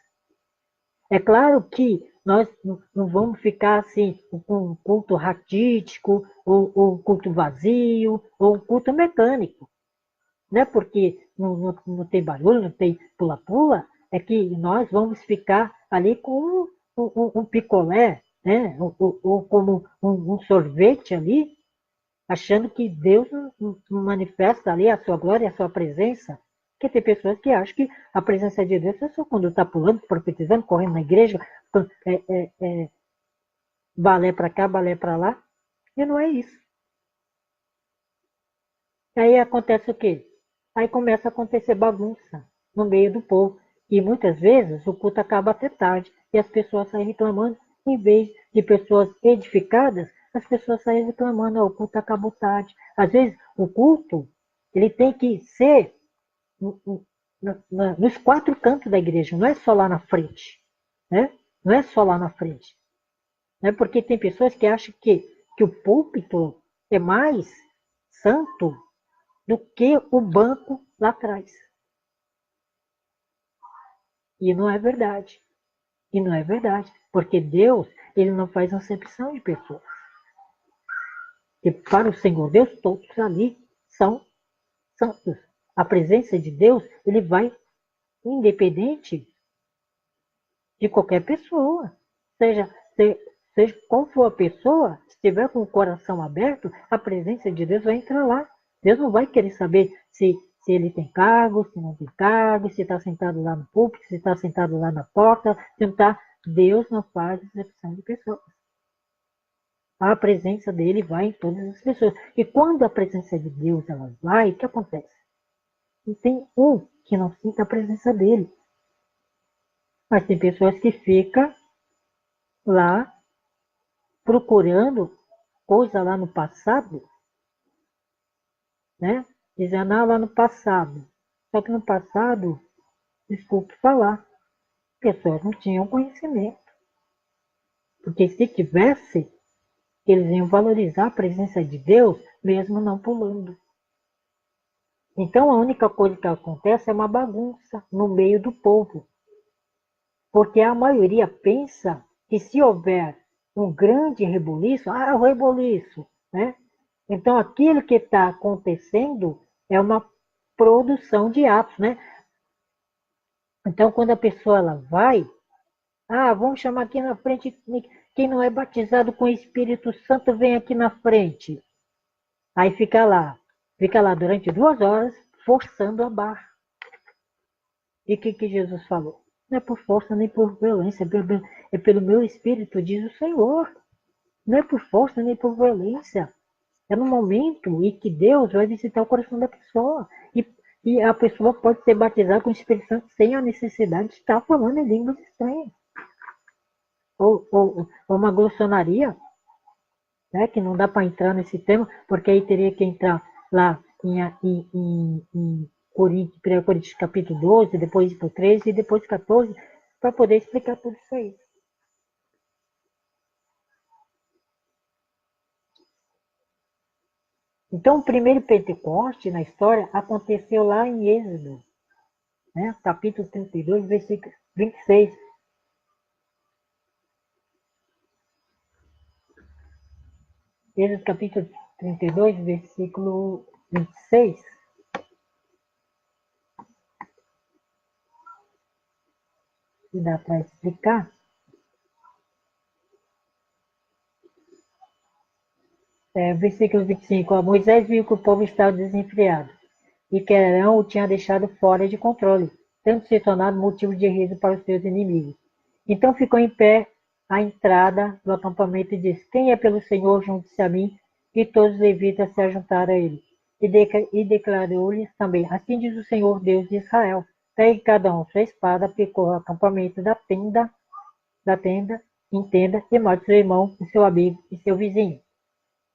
É claro que nós não vamos ficar assim com um culto raquítico, ou um culto vazio, ou um culto mecânico. Não é porque não tem barulho, não tem pula-pula, é que nós vamos ficar ali com um picolé, né? Ou como um sorvete ali, achando que Deus não manifesta ali a sua glória, a sua presença. Porque tem pessoas que acham que a presença de Deus é só quando está pulando, profetizando, correndo na igreja, balé para cá, balé para lá. E não é isso. Aí acontece o quê? Aí começa a acontecer bagunça no meio do povo. E muitas vezes o culto acaba até tarde e as pessoas saem reclamando, em vez de pessoas edificadas, as pessoas saem reclamando, o culto acabou tarde. Às vezes o culto ele tem que ser nos quatro cantos da igreja, não é só lá na frente. Né? Não é só lá na frente. Né? Porque tem pessoas que acham que o púlpito é mais santo do que o banco lá atrás. E não é verdade. E não é verdade. Porque Deus, ele não faz acepção de pessoas. E para o Senhor Deus, todos ali são santos. A presença de Deus, ele vai independente de qualquer pessoa. Seja, seja qual for a pessoa, se estiver com o coração aberto, a presença de Deus vai entrar lá. Deus não vai querer saber se ele tem cargo, se não tem cargo, se está sentado lá no púlpito, se está sentado lá na porta, se não está. Deus não faz exceção de pessoas. A presença dele vai em todas as pessoas. E quando a presença de Deus ela vai, o que acontece? Não tem um que não sinta a presença dele. Mas tem pessoas que ficam lá procurando coisa lá no passado, né? Dizendo, lá no passado. Só que no passado, desculpe falar, pessoas não tinham conhecimento. Porque se tivesse, eles iam valorizar a presença de Deus, mesmo não pulando. Então a única coisa que acontece é uma bagunça no meio do povo. Porque a maioria pensa que se houver um grande rebuliço, o rebuliço, né? Então aquilo que está acontecendo é uma produção de atos, né? Então quando a pessoa ela vai, vamos chamar aqui na frente, quem não é batizado com o Espírito Santo vem aqui na frente. Aí fica lá durante 2 horas forçando a barra. E o que Jesus falou? Não é por força nem por violência, é pelo meu Espírito, diz o Senhor. Não é por força nem por violência. É no momento em que Deus vai visitar o coração da pessoa. E a pessoa pode ser batizada com o Espírito Santo sem a necessidade de estar falando em línguas estranhas. Ou uma glossonaria, né, que não dá para entrar nesse tema, porque aí teria que entrar lá em Coríntios, 1 Coríntios capítulo 12, depois para o 13 e depois 14, para poder explicar tudo isso aí. Então, o primeiro Pentecoste na história aconteceu lá em Êxodo, né, capítulo 32, versículo 26. Êxodo capítulo 32, versículo 26. Se dá para explicar. Versículo 25. Moisés viu que o povo estava desenfreado e que Arão o tinha deixado fora de controle, tendo se tornado motivo de riso para os seus inimigos. Então ficou em pé à entrada do acampamento e disse: Quem é pelo Senhor, junte-se a mim. E todos os levitas se ajuntaram a ele. E declarou-lhes também: Assim diz o Senhor, Deus de Israel: Pegue cada um sua espada, percorra o acampamento da tenda em tenda, e mate seu irmão, e seu amigo e seu vizinho.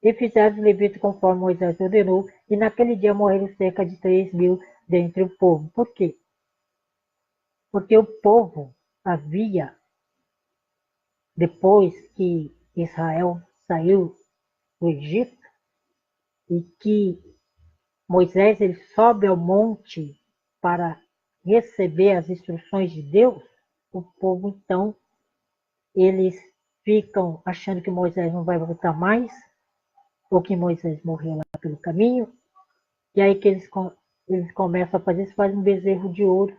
E fizeram os levitas conforme Moisés ordenou, e naquele dia morreram cerca de 3.000 dentre o povo. Por quê? Porque o povo havia, depois que Israel saiu do Egito, e que Moisés ele sobe ao monte para receber as instruções de Deus, o povo então, eles ficam achando que Moisés não vai voltar mais, ou que Moisés morreu lá pelo caminho, e aí que eles começam a fazer, eles fazem um bezerro de ouro,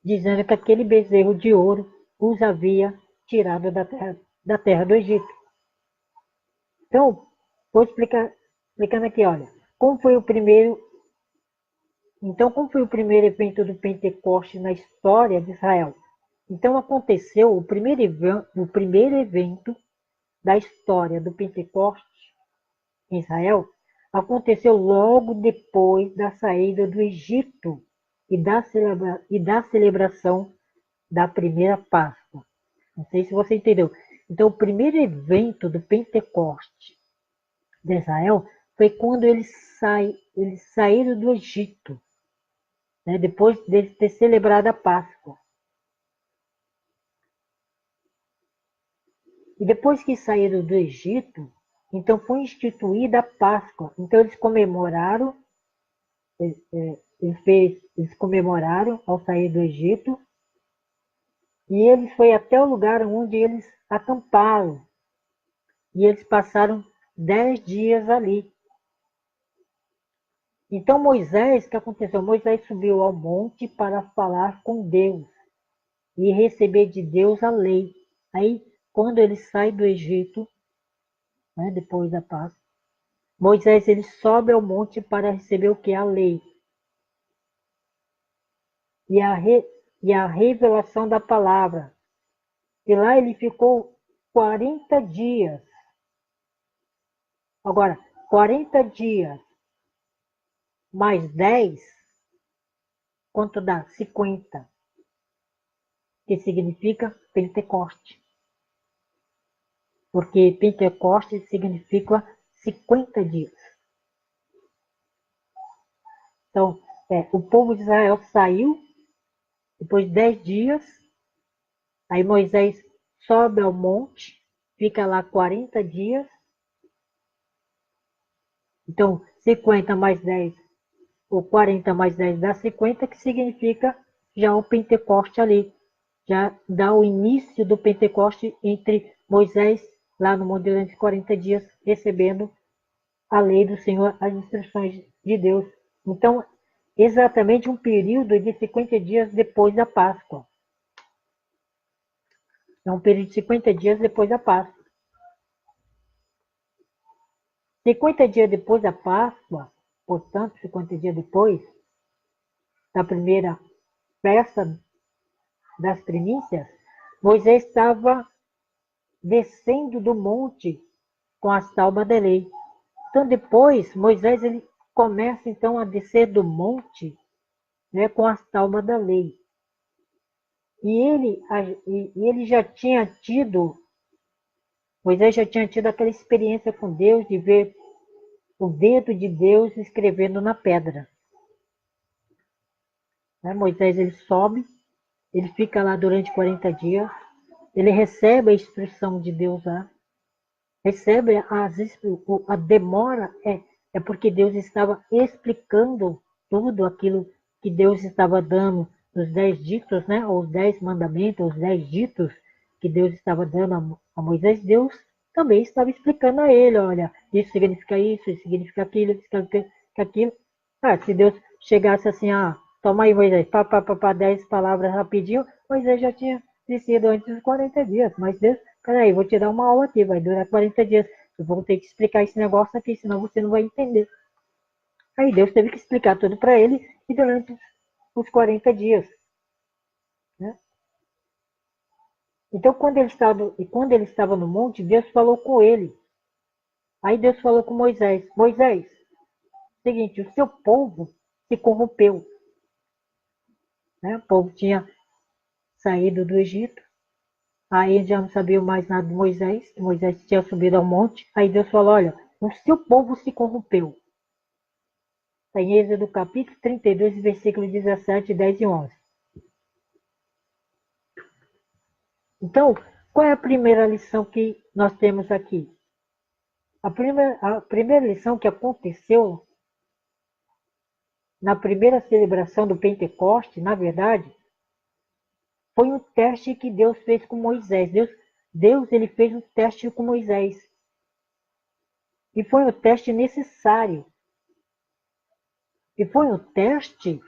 dizendo que aquele bezerro de ouro os havia tirado da terra do Egito. Então, vou explicando aqui, olha, como foi o primeiro como foi o primeiro evento do Pentecoste na história de Israel? Então aconteceu o primeiro evento da história do Pentecoste em Israel, aconteceu logo depois da saída do Egito e da celebração da primeira Páscoa. Não sei se você entendeu. Então, o primeiro evento do Pentecoste de Israel foi quando eles saíram do Egito, né, depois de ter celebrado a Páscoa. E depois que saíram do Egito, então foi instituída a Páscoa. Então eles comemoraram ao sair do Egito, e eles foi até o lugar onde eles acamparam. E eles passaram 10 dias ali. Então Moisés, o que aconteceu? Moisés subiu ao monte para falar com Deus e receber de Deus a lei. Aí, quando ele sai do Egito, né, depois da Páscoa, Moisés ele sobe ao monte para receber o que? A lei. E a revelação da palavra. E lá ele ficou 40 dias. Agora, 40 dias mais 10, quanto dá? 50, que significa Pentecoste. Porque Pentecoste significa 50 dias. Então, o povo de Israel saiu, depois de 10 dias, aí Moisés sobe ao monte, fica lá 40 dias. Então, 50 mais 10, ou 40 mais 10 dá 50, que significa já o Pentecoste ali. Já dá o início do Pentecoste entre Moisés, lá no monte durante 40 dias, recebendo a lei do Senhor, as instruções de Deus. Então, exatamente um período de 50 dias depois da Páscoa. É um período de 50 dias depois da Páscoa. 50 dias depois da Páscoa, portanto, 50 dias depois da primeira festa das primícias, Moisés estava descendo do monte com as tábuas da lei. Então, depois, Moisés ele começa então a descer do monte, né, com as tábuas da lei. Ele já tinha tido, Moisés já tinha tido aquela experiência com Deus de ver o dedo de Deus escrevendo na pedra. Né? Moisés ele sobe, ele fica lá durante 40 dias, ele recebe a instrução de Deus lá, recebe a demora, é porque Deus estava explicando tudo aquilo que Deus estava dando, os 10 ditos, né? Os 10 mandamentos, os 10 ditos que Deus estava dando a Moisés. Deus também estava explicando a ele, olha, isso significa aquilo, isso significa aquilo. Se Deus chegasse assim, toma aí, Moisés, 10 palavras rapidinho, Moisés já tinha descido antes dos 40 dias, mas Deus, peraí, vou te dar uma aula aqui, vai durar 40 dias, eu vou ter que explicar esse negócio aqui, senão você não vai entender. Aí Deus teve que explicar tudo para ele e durante os 40 dias. Né? Então, quando ele estava no monte, Deus falou com ele. Aí Deus falou com Moisés, Moisés, seguinte, o seu povo se corrompeu. Né? O povo tinha saído do Egito, aí já não sabia mais nada de Moisés, que Moisés tinha subido ao monte. Aí Deus falou, olha, o seu povo se corrompeu. Está em Êxodo capítulo 32, versículos 17, 10 e 11. Então, qual é a primeira lição que nós temos aqui? A primeira lição que aconteceu na primeira celebração do Pentecoste, na verdade, foi um teste que Deus fez com Moisés. Deus ele fez um teste com Moisés. E foi um teste necessário. E foi um teste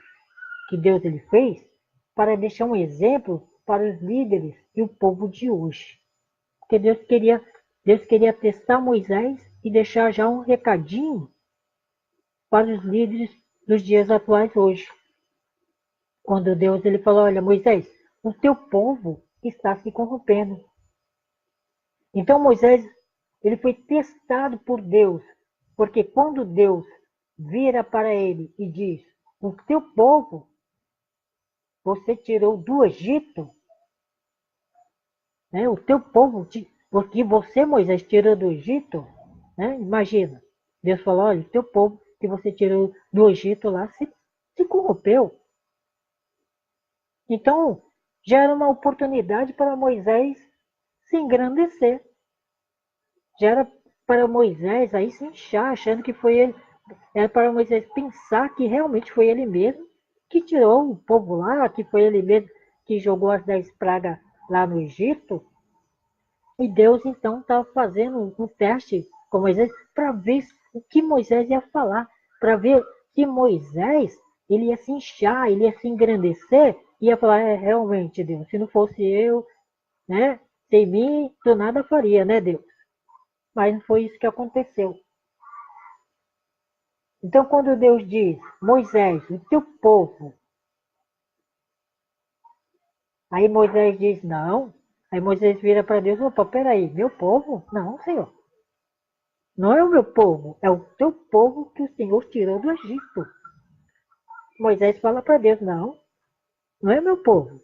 que Deus ele fez para deixar um exemplo para os líderes e o povo de hoje. Porque Deus queria testar Moisés e deixar já um recadinho para os líderes dos dias atuais hoje. Quando Deus ele falou, olha Moisés, o teu povo está se corrompendo. Então Moisés ele foi testado por Deus, porque quando Deus vira para ele e diz, o teu povo você tirou do Egito, né? O teu povo, porque você, Moisés, tirou do Egito, né? Imagina, Deus falou, olha, o teu povo que você tirou do Egito lá se corrompeu. Então, já era uma oportunidade para Moisés se engrandecer. Já era para Moisés aí se inchar, achando que foi ele. Era para Moisés pensar que realmente foi ele mesmo que tirou o povo lá, que foi ele mesmo que jogou as 10 pragas lá no Egito. E Deus então estava fazendo um teste com Moisés para ver o que Moisés ia falar, para ver que Moisés ele ia se inchar, ele ia se engrandecer, ia falar, realmente Deus, se não fosse eu, né, sem mim, tu nada faria, né Deus? Mas não foi isso que aconteceu. Então quando Deus diz, Moisés, o teu povo, aí Moisés diz, não. Aí Moisés vira para Deus, opa, peraí, meu povo? Não, Senhor. Não é o meu povo, é o teu povo que o Senhor tirou do Egito. Moisés fala para Deus, não, não é o meu povo.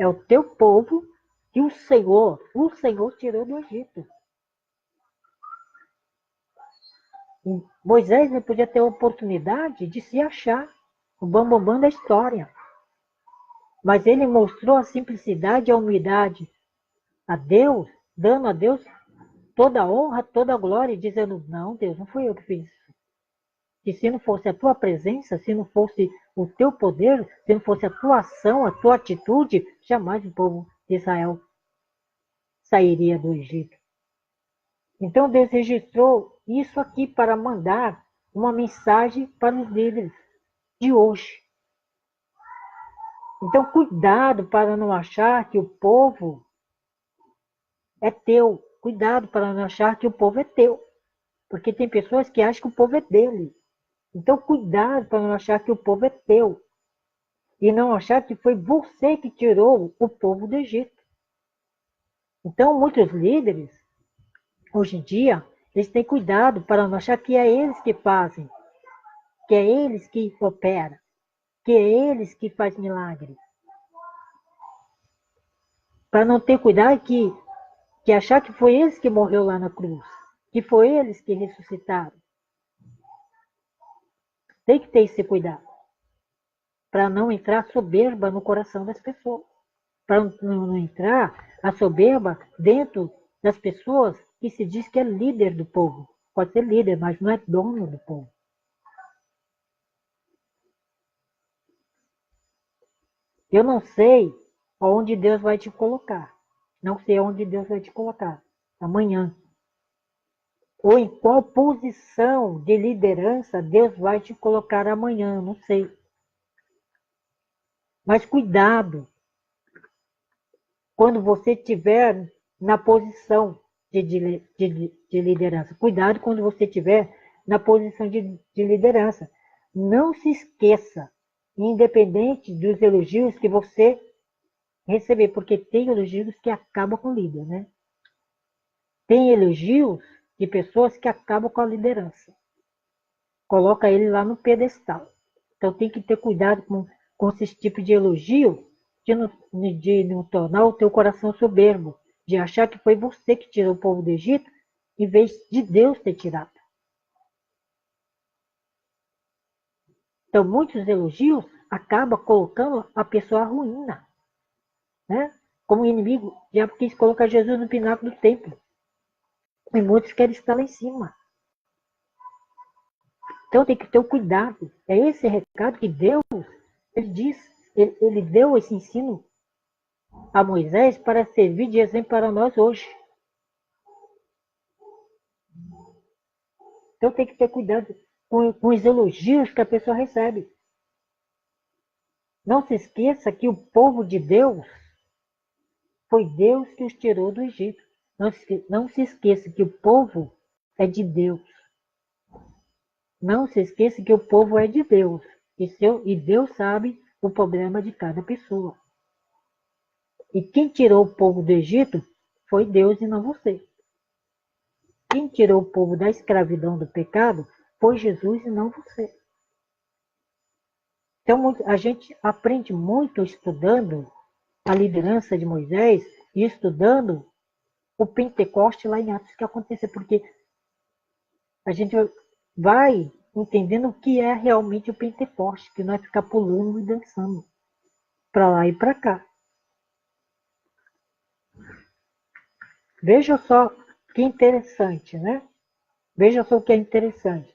É o teu povo que o Senhor tirou do Egito. E Moisés ele podia ter a oportunidade de se achar o bambambam da história. Mas ele mostrou a simplicidade e a humildade a Deus, dando a Deus toda a honra, toda a glória, dizendo, não, Deus, não fui eu que fiz isso. Que se não fosse a tua presença, se não fosse o teu poder, se não fosse a tua ação, a tua atitude, jamais o povo de Israel sairia do Egito. Então Deus registrou isso aqui para mandar uma mensagem para os líderes de hoje. Então cuidado para não achar que o povo é teu. Cuidado para não achar que o povo é teu. Porque tem pessoas que acham que o povo é dele. Então cuidado para não achar que o povo é teu. E não achar que foi você que tirou o povo do Egito. Então muitos líderes, hoje em dia, eles têm cuidado para não achar que é eles que fazem, que é eles que operam, que é eles que fazem milagre. Para não ter cuidado que achar que foi eles que morreu lá na cruz, que foi eles que ressuscitaram. Tem que ter esse cuidado, para não entrar soberba no coração das pessoas, para não entrar a soberba dentro das pessoas que se diz que é líder do povo. Pode ser líder, mas não é dono do povo. Eu não sei aonde Deus vai te colocar. Não sei aonde Deus vai te colocar amanhã. Ou em qual posição de liderança Deus vai te colocar amanhã, não sei. Mas cuidado quando você estiver na posição de liderança. Cuidado quando você estiver na posição de liderança. Não se esqueça, independente dos elogios que você receber, porque tem elogios que acabam com o líder, né? Tem elogios de pessoas que acabam com a liderança. Coloca ele lá no pedestal. Então tem que ter cuidado com esse tipo de elogio, de não tornar o teu coração soberbo, de achar que foi você que tirou o povo do Egito, em vez de Deus ter tirado. Então, muitos elogios acabam colocando a pessoa à ruína, né? Como inimigo, o diabo quis colocar Jesus no pináculo do templo. E muitos querem estar lá em cima. Então tem que ter o cuidado. É esse recado que Deus, ele diz, ele deu esse ensino a Moisés para servir de exemplo para nós hoje. Então tem que ter cuidado com os elogios que a pessoa recebe. Não se esqueça que o povo de Deus foi Deus que os tirou do Egito. Não se esqueça que o povo é de Deus. Não se esqueça que o povo é de Deus. E Deus sabe o problema de cada pessoa. E quem tirou o povo do Egito foi Deus e não você. Quem tirou o povo da escravidão do pecado foi Jesus e não você. Então a gente aprende muito estudando a liderança de Moisés e estudando o Pentecoste lá em Atos que aconteceu, porque a gente vai entendendo o que é realmente o Pentecoste, que não é ficar pulando e dançando para lá e para cá. Veja só que interessante, né? Veja só o que é interessante.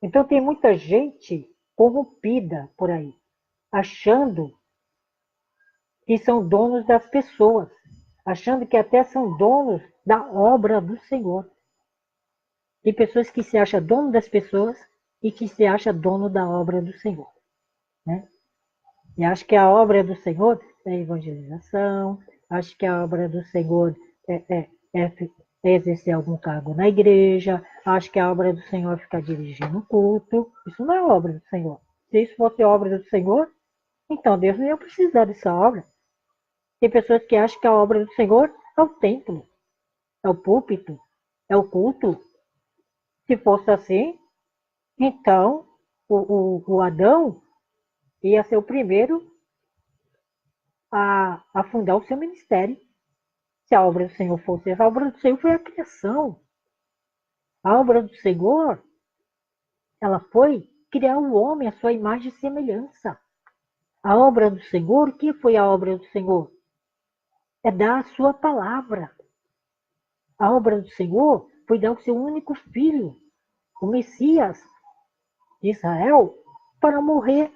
Então tem muita gente corrompida por aí, achando que são donos das pessoas, achando que até são donos da obra do Senhor. Tem pessoas que se acham dono das pessoas e que se acham dono da obra do Senhor, né? E acho que a obra do Senhor é evangelização, acho que a obra do Senhor é exercer algum cargo na igreja, acho que a obra do Senhor é ficar dirigindo o culto. Isso não é obra do Senhor. Se isso fosse obra do Senhor, então Deus não ia precisar dessa obra. Tem pessoas que acham que a obra do Senhor é o templo, é o púlpito, é o culto. Se fosse assim, então o Adão ia ser o primeiro a fundar o seu ministério. Se a obra do Senhor fosse essa, a obra do Senhor foi a criação. A obra do Senhor, ela foi criar o homem à sua imagem e semelhança. A obra do Senhor, o que foi a obra do Senhor? É dar a sua palavra. A obra do Senhor foi dar o seu único filho, o Messias de Israel, para morrer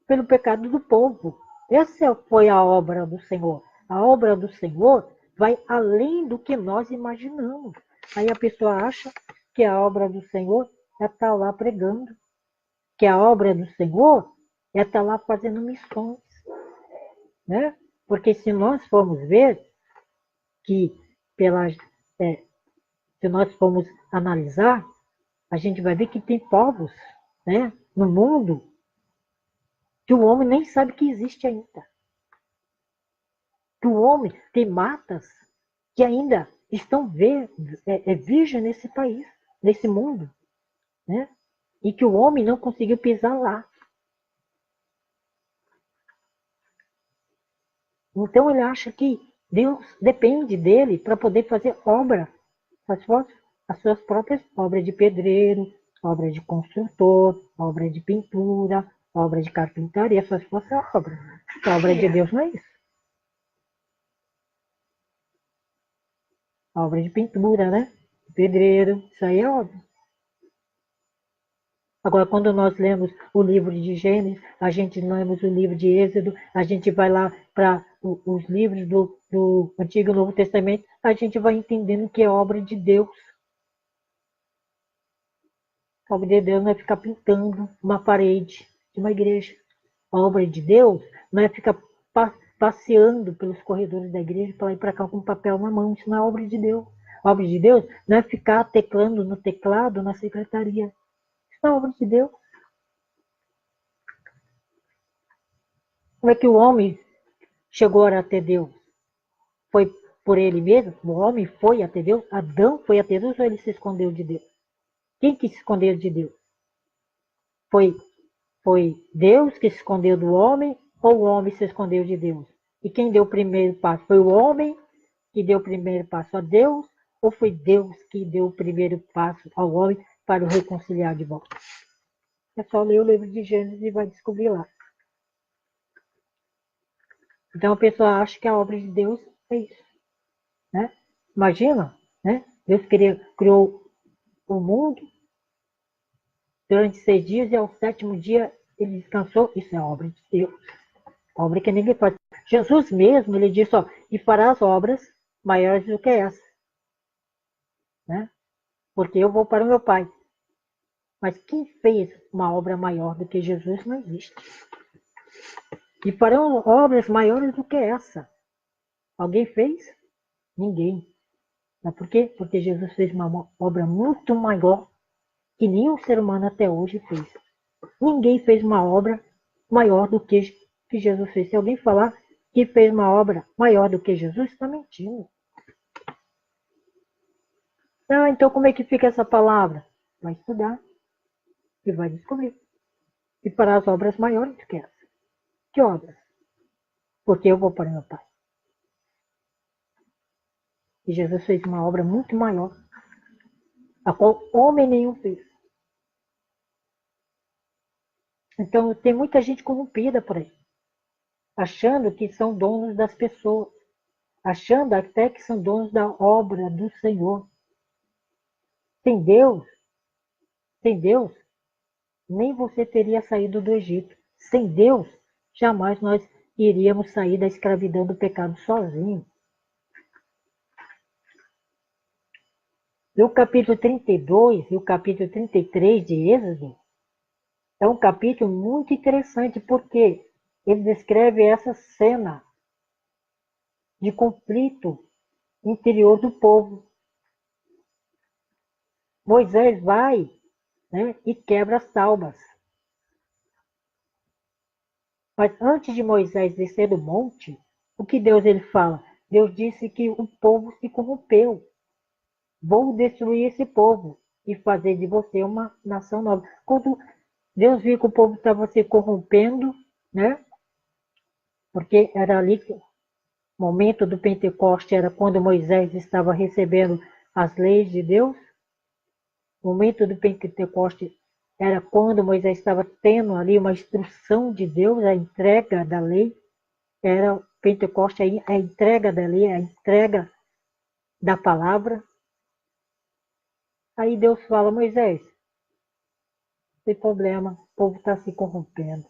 pelo pecado do povo. Essa foi a obra do Senhor. A obra do Senhor vai além do que nós imaginamos. Aí a pessoa acha que a obra do Senhor é estar lá pregando, que a obra do Senhor é estar lá fazendo missões, né? Porque se nós formos ver que é, se nós formos analisar, a gente vai ver que tem povos, né, no mundo que o homem nem sabe que existe ainda. Que o homem tem matas que ainda estão virgem nesse país, nesse mundo, né? E que o homem não conseguiu pisar lá. Então ele acha que Deus depende dele para poder fazer obra, as suas próprias obras de pedreiro, obra de construtor, obra de pintura, obra de carpintaria, suas próprias obras. A obra de Deus não é isso. A obra de pintura, né? Pedreiro, isso aí é óbvio. Agora, quando nós lemos o livro de Gênesis, a gente lemos o livro de Êxodo, a gente vai lá para os livros do Antigo e Novo Testamento, a gente vai entendendo que é obra de Deus. A obra de Deus não é ficar pintando uma parede de uma igreja. A obra de Deus não é ficar passeando pelos corredores da igreja para lá e para cá com papel na mão. Isso não é obra de Deus. A obra de Deus não é ficar teclando no teclado na secretaria. Isso não é obra de Deus. Como é que o homem chegou até Deus? Foi por ele mesmo? O homem foi até Deus? Adão foi até Deus ou ele se escondeu de Deus? Quem que se escondeu de Deus? Foi Deus que se escondeu do homem ou o homem se escondeu de Deus? E quem deu o primeiro passo? Foi o homem que deu o primeiro passo a Deus ou foi Deus que deu o primeiro passo ao homem para o reconciliar de volta? É só ler o livro de Gênesis e vai descobrir lá. Então a pessoa acha que a obra de Deus é isso. Né? Imagina, né? Deus criou o mundo durante 6 dias e ao sétimo dia ele descansou. Isso é obra de Deus. Obra que ninguém faz. Jesus mesmo, ele disse, ó, e fará as obras maiores do que essa. Né? Porque eu vou para o meu Pai. Mas quem fez uma obra maior do que Jesus não existe. E farão obras maiores do que essa. Alguém fez? Ninguém. Mas por quê? Porque Jesus fez uma obra muito maior que nenhum ser humano até hoje fez. Ninguém fez uma obra maior do que Jesus fez. Se alguém falar que fez uma obra maior do que Jesus, está mentindo. Ah, então como é que fica essa palavra? Vai estudar e vai descobrir. E para as obras maiores do que essa. Que obras? Porque eu vou para meu Pai. E Jesus fez uma obra muito maior, a qual homem nenhum fez. Então tem muita gente corrompida por aí, achando que são donos das pessoas, achando até que são donos da obra do Senhor. Sem Deus, sem Deus, nem você teria saído do Egito. Sem Deus, jamais nós iríamos sair da escravidão do pecado sozinhos. E o capítulo 32 e o capítulo 33 de Êxodo é um capítulo muito interessante, porque ele descreve essa cena de conflito interior do povo. Moisés vai, né, e quebra as tábuas. Mas antes de Moisés descer do monte, o que Deus ele fala? Deus disse que o povo se corrompeu. Vou destruir esse povo e fazer de você uma nação nova. Quando Deus viu que o povo estava se corrompendo, né? Porque era ali que o momento do Pentecoste era quando Moisés estava recebendo as leis de Deus. O momento do Pentecoste era quando Moisés estava tendo ali uma instrução de Deus, a entrega da lei. Era o Pentecoste, a entrega da lei, a entrega da palavra. Aí Deus fala, Moisés, não tem problema, o povo está se corrompendo.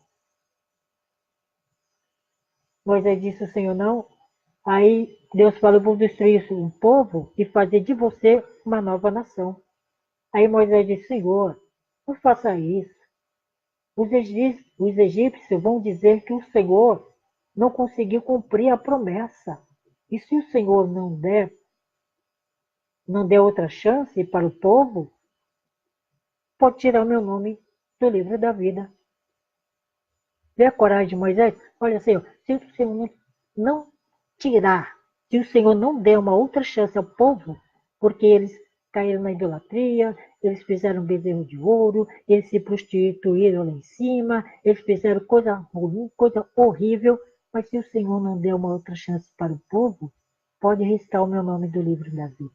Moisés disse, o Senhor não. Aí Deus fala, eu vou destruir o povo e fazer de você uma nova nação. Aí Moisés disse, Senhor, não faça isso. Os egípcios vão dizer que o Senhor não conseguiu cumprir a promessa. E se o Senhor não der outra chance para o povo, pode tirar meu nome do livro da vida. Vê a coragem de Moisés? Olha, Senhor, se o Senhor não tirar, se o Senhor não der uma outra chance ao povo, porque eles caíram na idolatria, eles fizeram bezerro de ouro, eles se prostituíram lá em cima, eles fizeram coisa ruim, coisa horrível, mas se o Senhor não der uma outra chance para o povo, pode riscar o meu nome do livro da vida.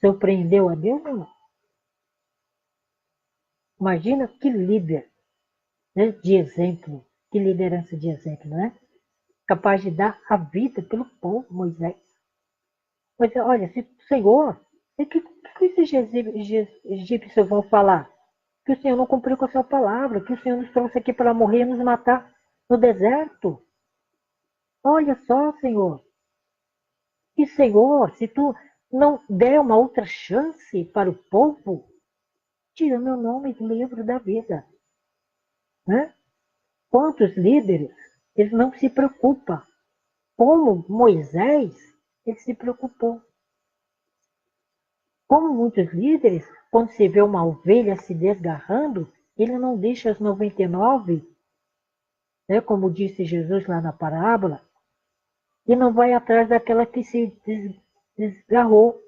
Surpreendeu a Deus ou não? Imagina que líder, né, de exemplo, que liderança de exemplo, né? Capaz de dar a vida pelo povo, Moisés. Mas olha, se o Senhor, o que esses egípcios vão falar? Que o Senhor não cumpriu com a sua palavra, que o Senhor nos trouxe aqui para morrer e nos matar no deserto. Olha só, Senhor. E Senhor, se tu não der uma outra chance para o povo, tira meu nome do livro da vida. Né? Quantos líderes, eles não se preocupam. Como Moisés, ele se preocupou. Como muitos líderes, quando se vê uma ovelha se desgarrando, ele não deixa as 99, né, como disse Jesus lá na parábola, e não vai atrás daquela que se desgarrou.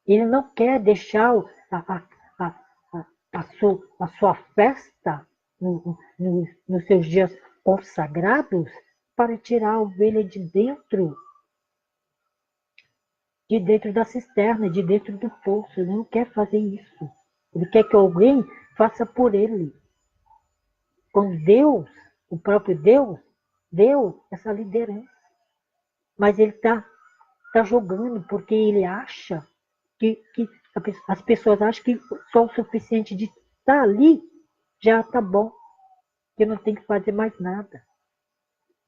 Ele não quer deixar a sua festa nos seus dias consagrados para tirar a ovelha de dentro da cisterna, de dentro do poço. Ele não quer fazer isso. Ele quer que alguém faça por ele. Quando Deus, o próprio Deus, deu essa liderança. Mas ele tá jogando porque ele acha que as pessoas acham que só o suficiente de estar ali já tá bom, que não tem que fazer mais nada.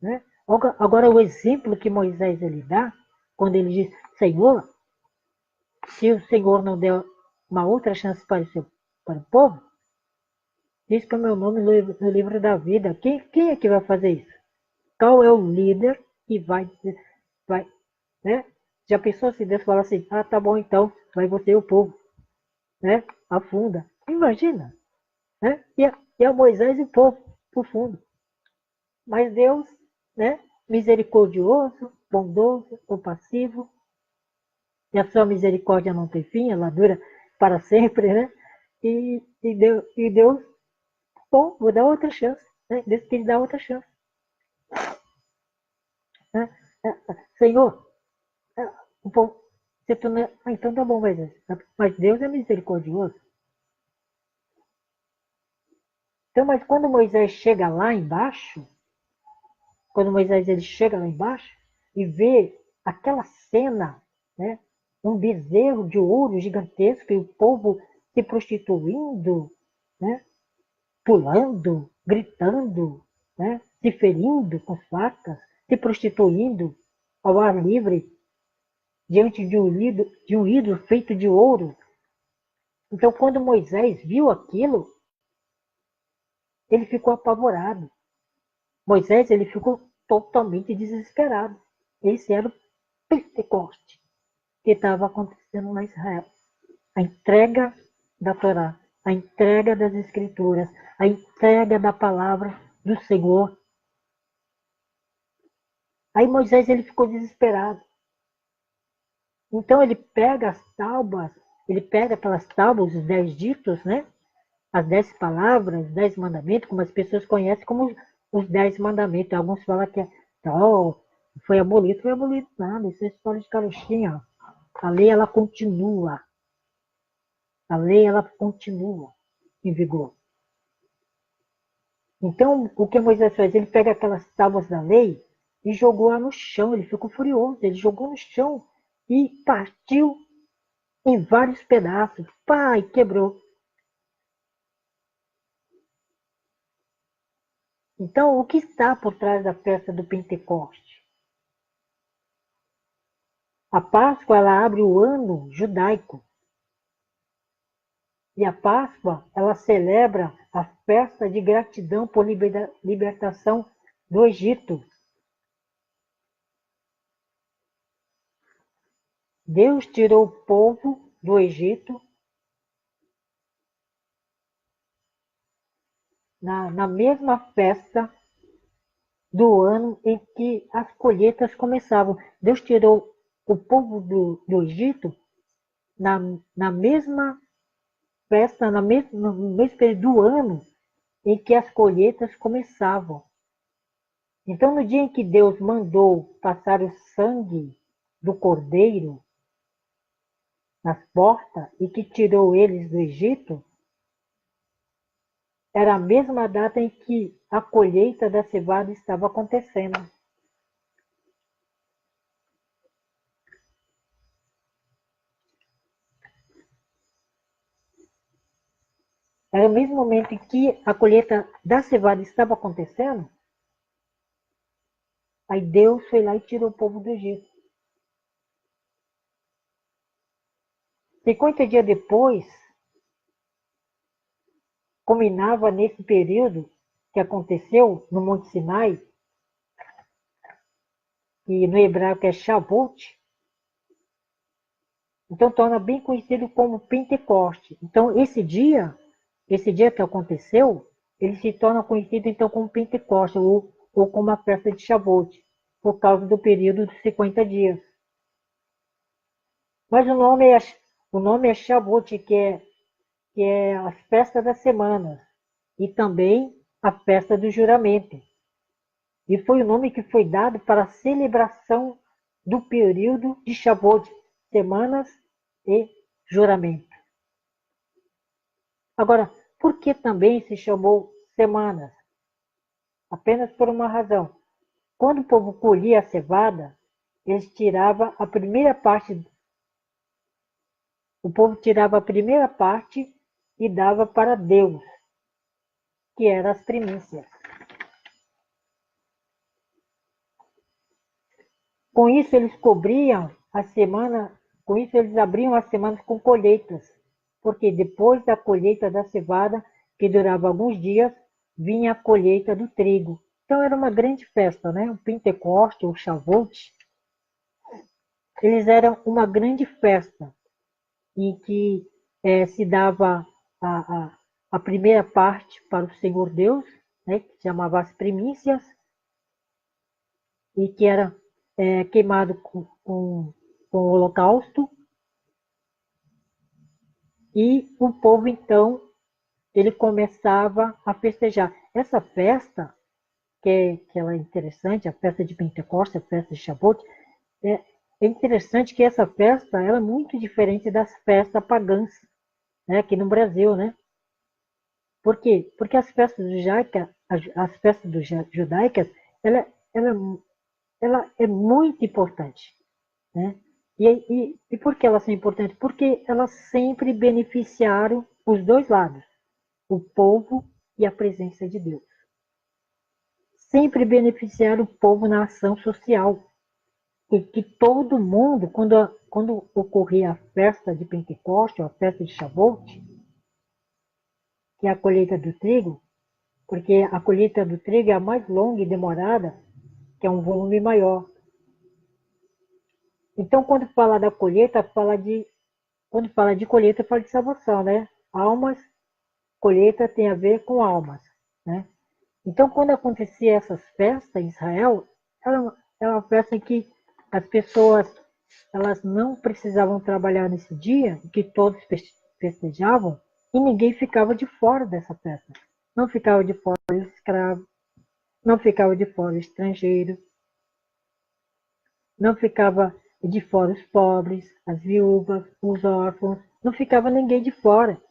Né? Agora, o exemplo que Moisés ele dá, quando ele diz, Senhor, se o Senhor não der uma outra chance para o povo, diz para o meu nome no livro da vida. Quem é que vai fazer isso? Qual é o líder que vai, né? Já pensou se Deus falar assim, tá bom então, vai você e o povo, né? Afunda. Imagina, né? E a Moisés e o povo pro fundo. Mas Deus, né? Misericordioso, bondoso, compassivo, e a sua misericórdia não tem fim, ela dura para sempre, né? E Deus, bom, vou dar outra chance, né? Deus quis dar outra chance. Né? Senhor, o povo, se tu não, então tá bom, mas Deus é misericordioso. Então, mas quando Moisés chega lá embaixo, quando Moisés ele chega lá embaixo e vê aquela cena, né? Um bezerro de ouro gigantesco e o povo se prostituindo, né? Pulando, gritando, né? Se ferindo com facas, se prostituindo ao ar livre, diante de um ídolo feito de ouro. Então, quando Moisés viu aquilo, ele ficou apavorado. Moisés ele ficou totalmente desesperado. Esse era o Pentecoste que estava acontecendo na Israel. A entrega da Torá, a entrega das Escrituras, a entrega da palavra do Senhor. Aí Moisés ele ficou desesperado. Então ele pega as tábuas, ele pega aquelas tábuas, os 10 ditos, né? As 10 palavras, os 10 mandamentos, como as pessoas conhecem como os 10 mandamentos. Alguns falam que foi abolido nada, isso é história de carochinha. A lei ela continua. A lei ela continua em vigor. Então, o que Moisés fez? Ele pega aquelas tábuas da lei e jogou lá no chão. Ele ficou furioso. Ele jogou no chão e partiu em vários pedaços. Pá, e quebrou. Então, o que está por trás da festa do Pentecoste? A Páscoa ela abre o ano judaico. E a Páscoa ela celebra a festa de gratidão por libertação do Egito. Deus tirou o povo do Egito na mesma festa do ano em que as colheitas começavam. Deus tirou o povo do Egito na mesma festa, no mesmo período do ano em que as colheitas começavam. Então, no dia em que Deus mandou passar o sangue do cordeiro nas portas e que tirou eles do Egito, era a mesma data em que a colheita da cevada estava acontecendo. Era o mesmo momento em que a colheita da cevada estava acontecendo, aí Deus foi lá e tirou o povo do Egito. 50 dias depois, culminava nesse período que aconteceu no Monte Sinai, que no hebraico é Shavuot, então torna bem conhecido como Pentecoste. Então esse dia que aconteceu, ele se torna conhecido então como Pentecoste ou como a festa de Shavuot, por causa do período de 50 dias. Mas o nome é Shavuot, que é a festa das semanas e também a festa do juramento. E foi o nome que foi dado para a celebração do período de Shavuot, semanas e juramento. Agora, Por que também se chamou semanas? Apenas por uma razão. Quando o povo colhia a cevada, eles tiravam a primeira parte, o povo tirava a primeira parte e dava para Deus, que eram as primícias. Com isso eles cobriam a semana, com isso eles abriam as semanas com colheitas, porque depois da colheita da cevada, que durava alguns dias, vinha a colheita do trigo. Então era uma grande festa, né? O Pentecoste, o Shavuot, eles eram uma grande festa em que se dava a primeira parte para o Senhor Deus, né, que se chamava as primícias, e que era queimado com o holocausto, e o povo, então, ele começava a festejar. Essa festa, que ela é interessante, a festa de Pentecostes, a festa de Shavuot, é, é interessante que essa festa ela é muito diferente das festas pagãs, né, aqui no Brasil, né? Por quê? Porque as festas judaicas, ela, ela, ela é muito importante, né? E por que elas são importantes? Porque elas sempre beneficiaram os dois lados, o povo e a presença de Deus. Sempre beneficiaram o povo na ação social. E que todo mundo, quando ocorria a festa de Pentecostes, a festa de Shavuot, que é a colheita do trigo, porque a colheita do trigo é a mais longa e demorada, que é um volume maior. Então, quando fala de colheita, fala de salvação, né? Almas, colheita tem a ver com almas, né? Então, quando acontecia essas festas em Israel, era uma festa em que as pessoas elas não precisavam trabalhar nesse dia, que todos festejavam, e ninguém ficava de fora dessa festa. Não ficava de fora o escravo, não ficava de fora o estrangeiro, não ficava de fora os pobres, as viúvas, os órfãos, não ficava ninguém de fora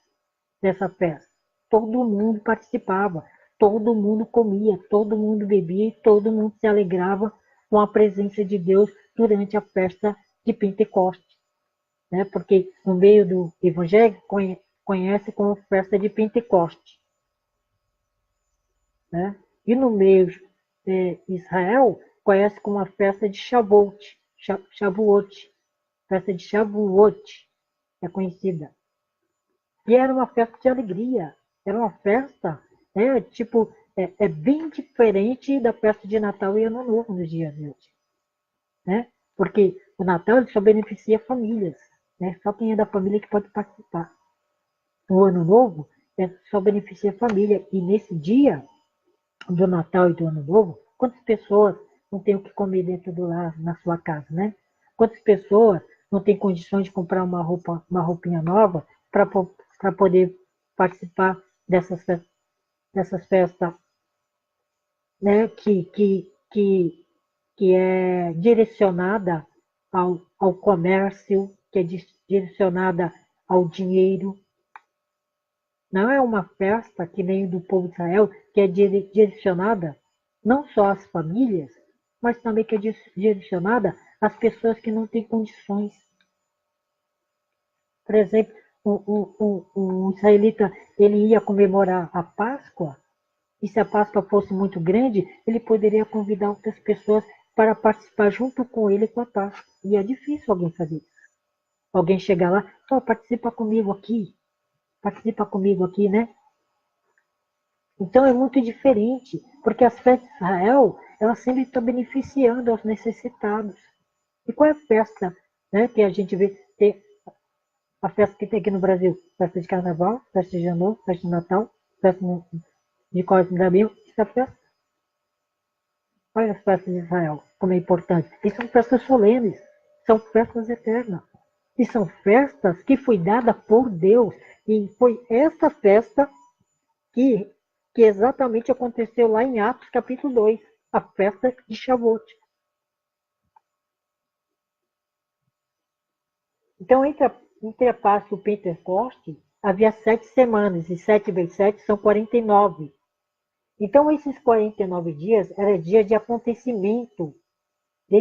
dessa festa. Todo mundo participava, todo mundo comia, todo mundo bebia e todo mundo se alegrava com a presença de Deus durante a festa de Pentecostes, né? Porque no meio do Evangelho conhece como festa de Pentecostes, né? E no meio de Israel conhece como a festa de Shavuot, Shavuot, festa de Shavuot é conhecida. E era uma festa de alegria, era uma festa, tipo, bem diferente da festa de Natal e Ano Novo nos dias de hoje, né? Porque o Natal ele só beneficia famílias, né? Só quem é da família que pode participar. O Ano Novo só beneficia a família. E nesse dia do Natal e do Ano Novo, quantas pessoas não têm o que comer dentro do lar, na sua casa, né? Quantas pessoas não têm condições de comprar uma roupinha nova para poder participar dessas festas, né? Que é direcionada ao comércio, que é direcionada ao dinheiro. Não é uma festa que nem do povo de Israel, que é direcionada não só às famílias, mas também que é direcionada às pessoas que não têm condições. Por exemplo, o israelita ele ia comemorar a Páscoa, e se a Páscoa fosse muito grande, ele poderia convidar outras pessoas para participar junto com ele com a Páscoa. E é difícil alguém fazer isso. Alguém chegar lá, oh, participa comigo aqui, né? Então é muito diferente, porque as festas de Israel, elas sempre estão beneficiando aos necessitados. E qual é a festa, né, que a gente vê, tem a festa que tem aqui no Brasil? Festa de Carnaval, festa de Ano Novo, festa de Natal, festa de Cosme da Mil, essa festa. Olha as festas de Israel, como é importante. E são festas solenes, são festas eternas. E são festas que foi dada por Deus. E foi essa festa que, que exatamente aconteceu lá em Atos capítulo 2, a festa de Shavuot. Então, entre a Páscoa e o Pentecoste, havia 7 semanas, e 7 vezes 7 são 49. Então, esses 49 dias era dia de acontecimento, de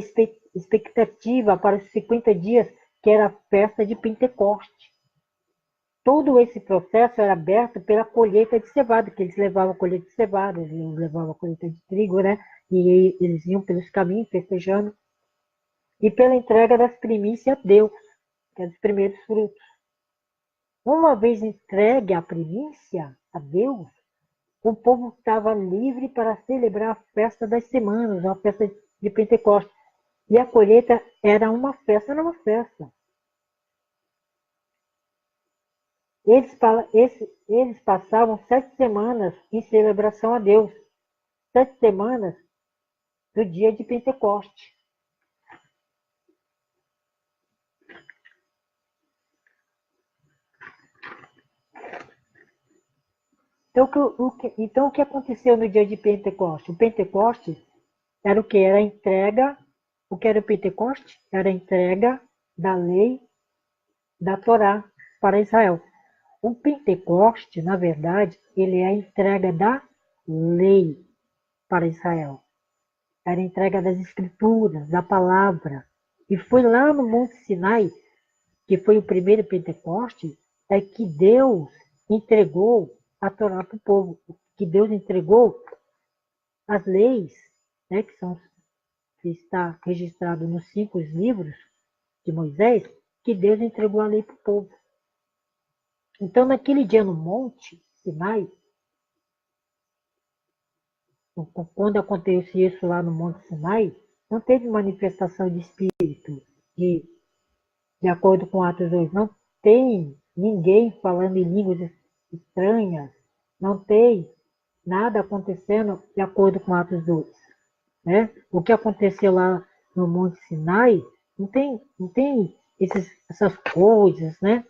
expectativa para os 50 dias, que era a festa de Pentecoste. Todo esse processo era aberto pela colheita de cevada, que eles levavam a colheita de cevada, eles levavam a colheita de trigo, né? E eles iam pelos caminhos festejando. E pela entrega das primícias a Deus, que é dos primeiros frutos. Uma vez entregue a primícia a Deus, o povo estava livre para celebrar a festa das semanas, a festa de Pentecostes. E a colheita era uma festa, era uma festa. Eles passavam 7 semanas em celebração a Deus. 7 semanas do dia de Pentecoste. Então, o que aconteceu no dia de Pentecoste? O Pentecoste era o que? Era a entrega. O que era o Pentecoste? Era a entrega da lei da Torá para Israel. O Pentecoste, na verdade, ele é a entrega da lei para Israel. Era a entrega das escrituras, da palavra. E foi lá no Monte Sinai, que foi o primeiro Pentecoste, é que Deus entregou a Torá para o povo. Que Deus entregou as leis, né, que está registrado nos 5 livros de Moisés, que Deus entregou a lei para o povo. Então, naquele dia no Monte Sinai, quando aconteceu isso lá no Monte Sinai, não teve manifestação de espírito, de, de acordo com Atos 2. Não tem ninguém falando em línguas estranhas, não tem nada acontecendo de acordo com Atos 2. Né? O que aconteceu lá no Monte Sinai não tem essas coisas, né?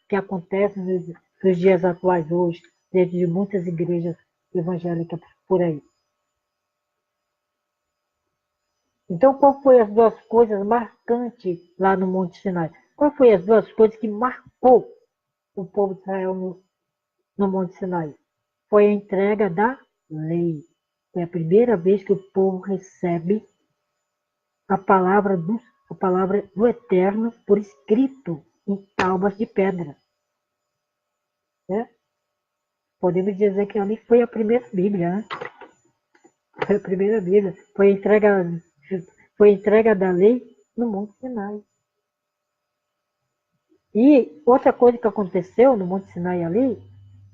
que acontecem nos dias atuais hoje, dentro de muitas igrejas evangélicas por aí. Então, qual foi as duas coisas marcantes lá no Monte Sinai? Qual foi as duas coisas que marcou o povo de Israel no Monte Sinai? Foi a entrega da lei. Foi a primeira vez que o povo recebe a palavra do Eterno por escrito em tábuas de pedra. Né? Podemos dizer que ali foi a primeira Bíblia. Né? Foi a primeira Bíblia. Foi a entrega da lei no Monte Sinai. E outra coisa que aconteceu no Monte Sinai ali,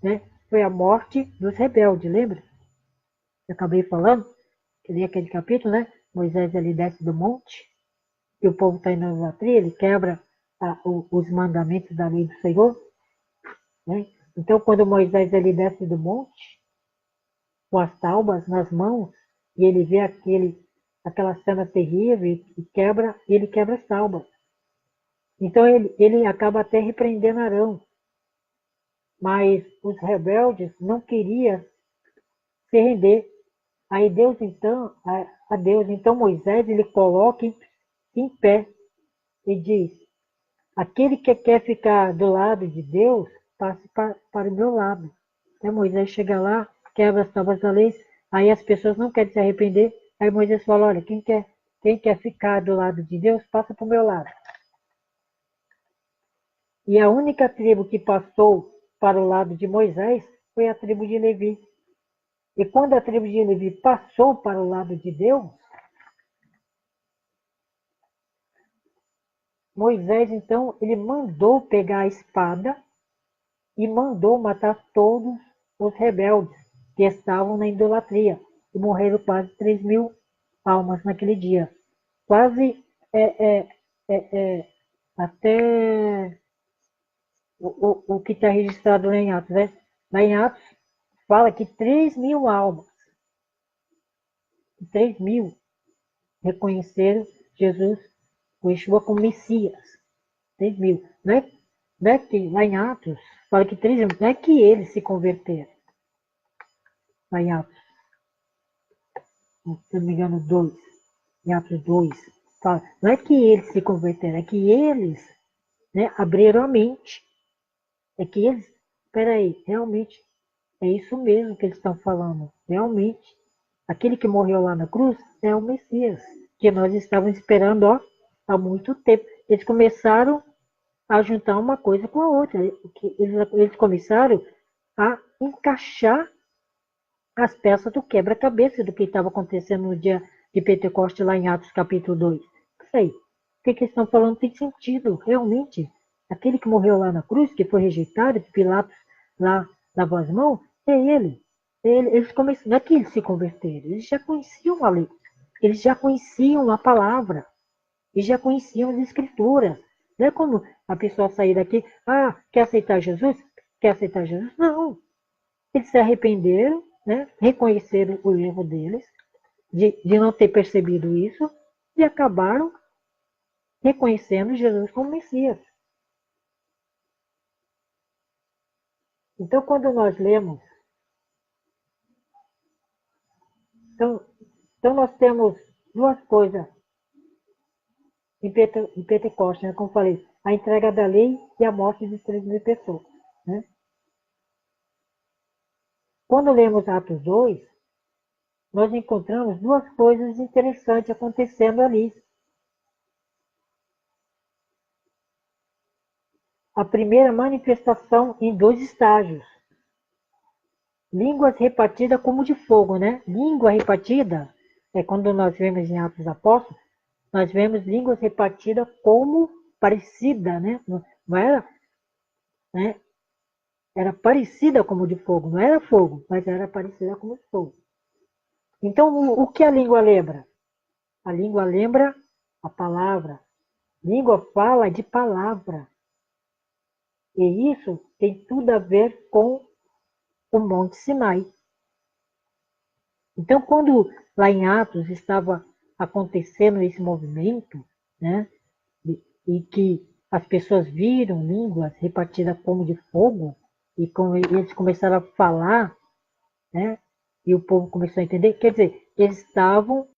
né, foi a morte dos rebeldes, lembra? Eu acabei falando, que li aquele capítulo, né? Moisés ele desce do monte, e o povo está indo na idolatria, ele quebra os mandamentos da lei do Senhor. Né? Então, quando Moisés ele desce do monte, com as tábuas nas mãos, e ele vê aquela cena terrível, ele quebra as tábuas. Então, ele acaba até repreendendo Arão. Mas os rebeldes não queriam se render. Aí então Moisés ele coloca em pé e diz: aquele que quer ficar do lado de Deus, passe para o meu lado. Aí Moisés chega lá, quebra as tábuas da lei, aí as pessoas não querem se arrepender. Aí Moisés fala: olha, quem quer ficar do lado de Deus, passa para o meu lado. E a única tribo que passou para o lado de Moisés foi a tribo de Levi. E quando a tribo de Levi passou para o lado de Deus, Moisés, então, ele mandou pegar a espada e mandou matar todos os rebeldes que estavam na idolatria. E morreram quase 3.000 almas naquele dia. Quase até o que está registrado lá em Atos. Né? Lá em Atos fala que 3.000 almas, 3.000 reconheceram Jesus, o Yeshua, como Messias. 3.000. Não é que lá em Atos fala que 3.000, não é que eles se converteram. Lá em Atos, se não me engano, 2. Em Atos 2. Fala, não é que eles se converteram, é que eles, né, abriram a mente. É que eles, peraí, realmente, é isso mesmo que eles estão falando. Realmente, aquele que morreu lá na cruz é o Messias, que nós estávamos esperando, ó, há muito tempo. Eles começaram a juntar uma coisa com a outra. Eles começaram a encaixar as peças do quebra-cabeça do que estava acontecendo no dia de Pentecoste lá em Atos capítulo 2. Peraí, o que eles estão falando tem sentido, realmente. Aquele que morreu lá na cruz, que foi rejeitado, que Pilatos lá lavou as mãos, é ele. Eles começaram, não é que eles se converteram, eles já conheciam a lei, eles já conheciam a palavra, eles já conheciam as escrituras. Não é como a pessoa sair daqui, quer aceitar Jesus? Quer aceitar Jesus? Não. Eles se arrependeram, né? Reconheceram o erro deles, de não ter percebido isso, e acabaram reconhecendo Jesus como Messias. Então, quando nós lemos, então, então nós temos duas coisas em Pentecostes, né? Como eu falei, a entrega da lei e a morte de 3.000 pessoas. Né? Quando lemos Atos 2, nós encontramos duas coisas interessantes acontecendo ali. A primeira manifestação em dois estágios. Línguas repartidas como de fogo, né? Língua repartida, é quando nós vemos em Atos dos Apóstolos, nós vemos línguas repartidas como parecida, né? Não era, né? Era parecida como de fogo, não era fogo, mas era parecida como de fogo. Então, o que a língua lembra? A língua lembra a palavra. Língua fala de palavra. E isso tem tudo a ver com o Monte Sinai. Então, quando lá em Atos estava acontecendo esse movimento, né, e que as pessoas viram línguas repartidas como de fogo, e como eles começaram a falar, né, e o povo começou a entender, quer dizer, eles estavam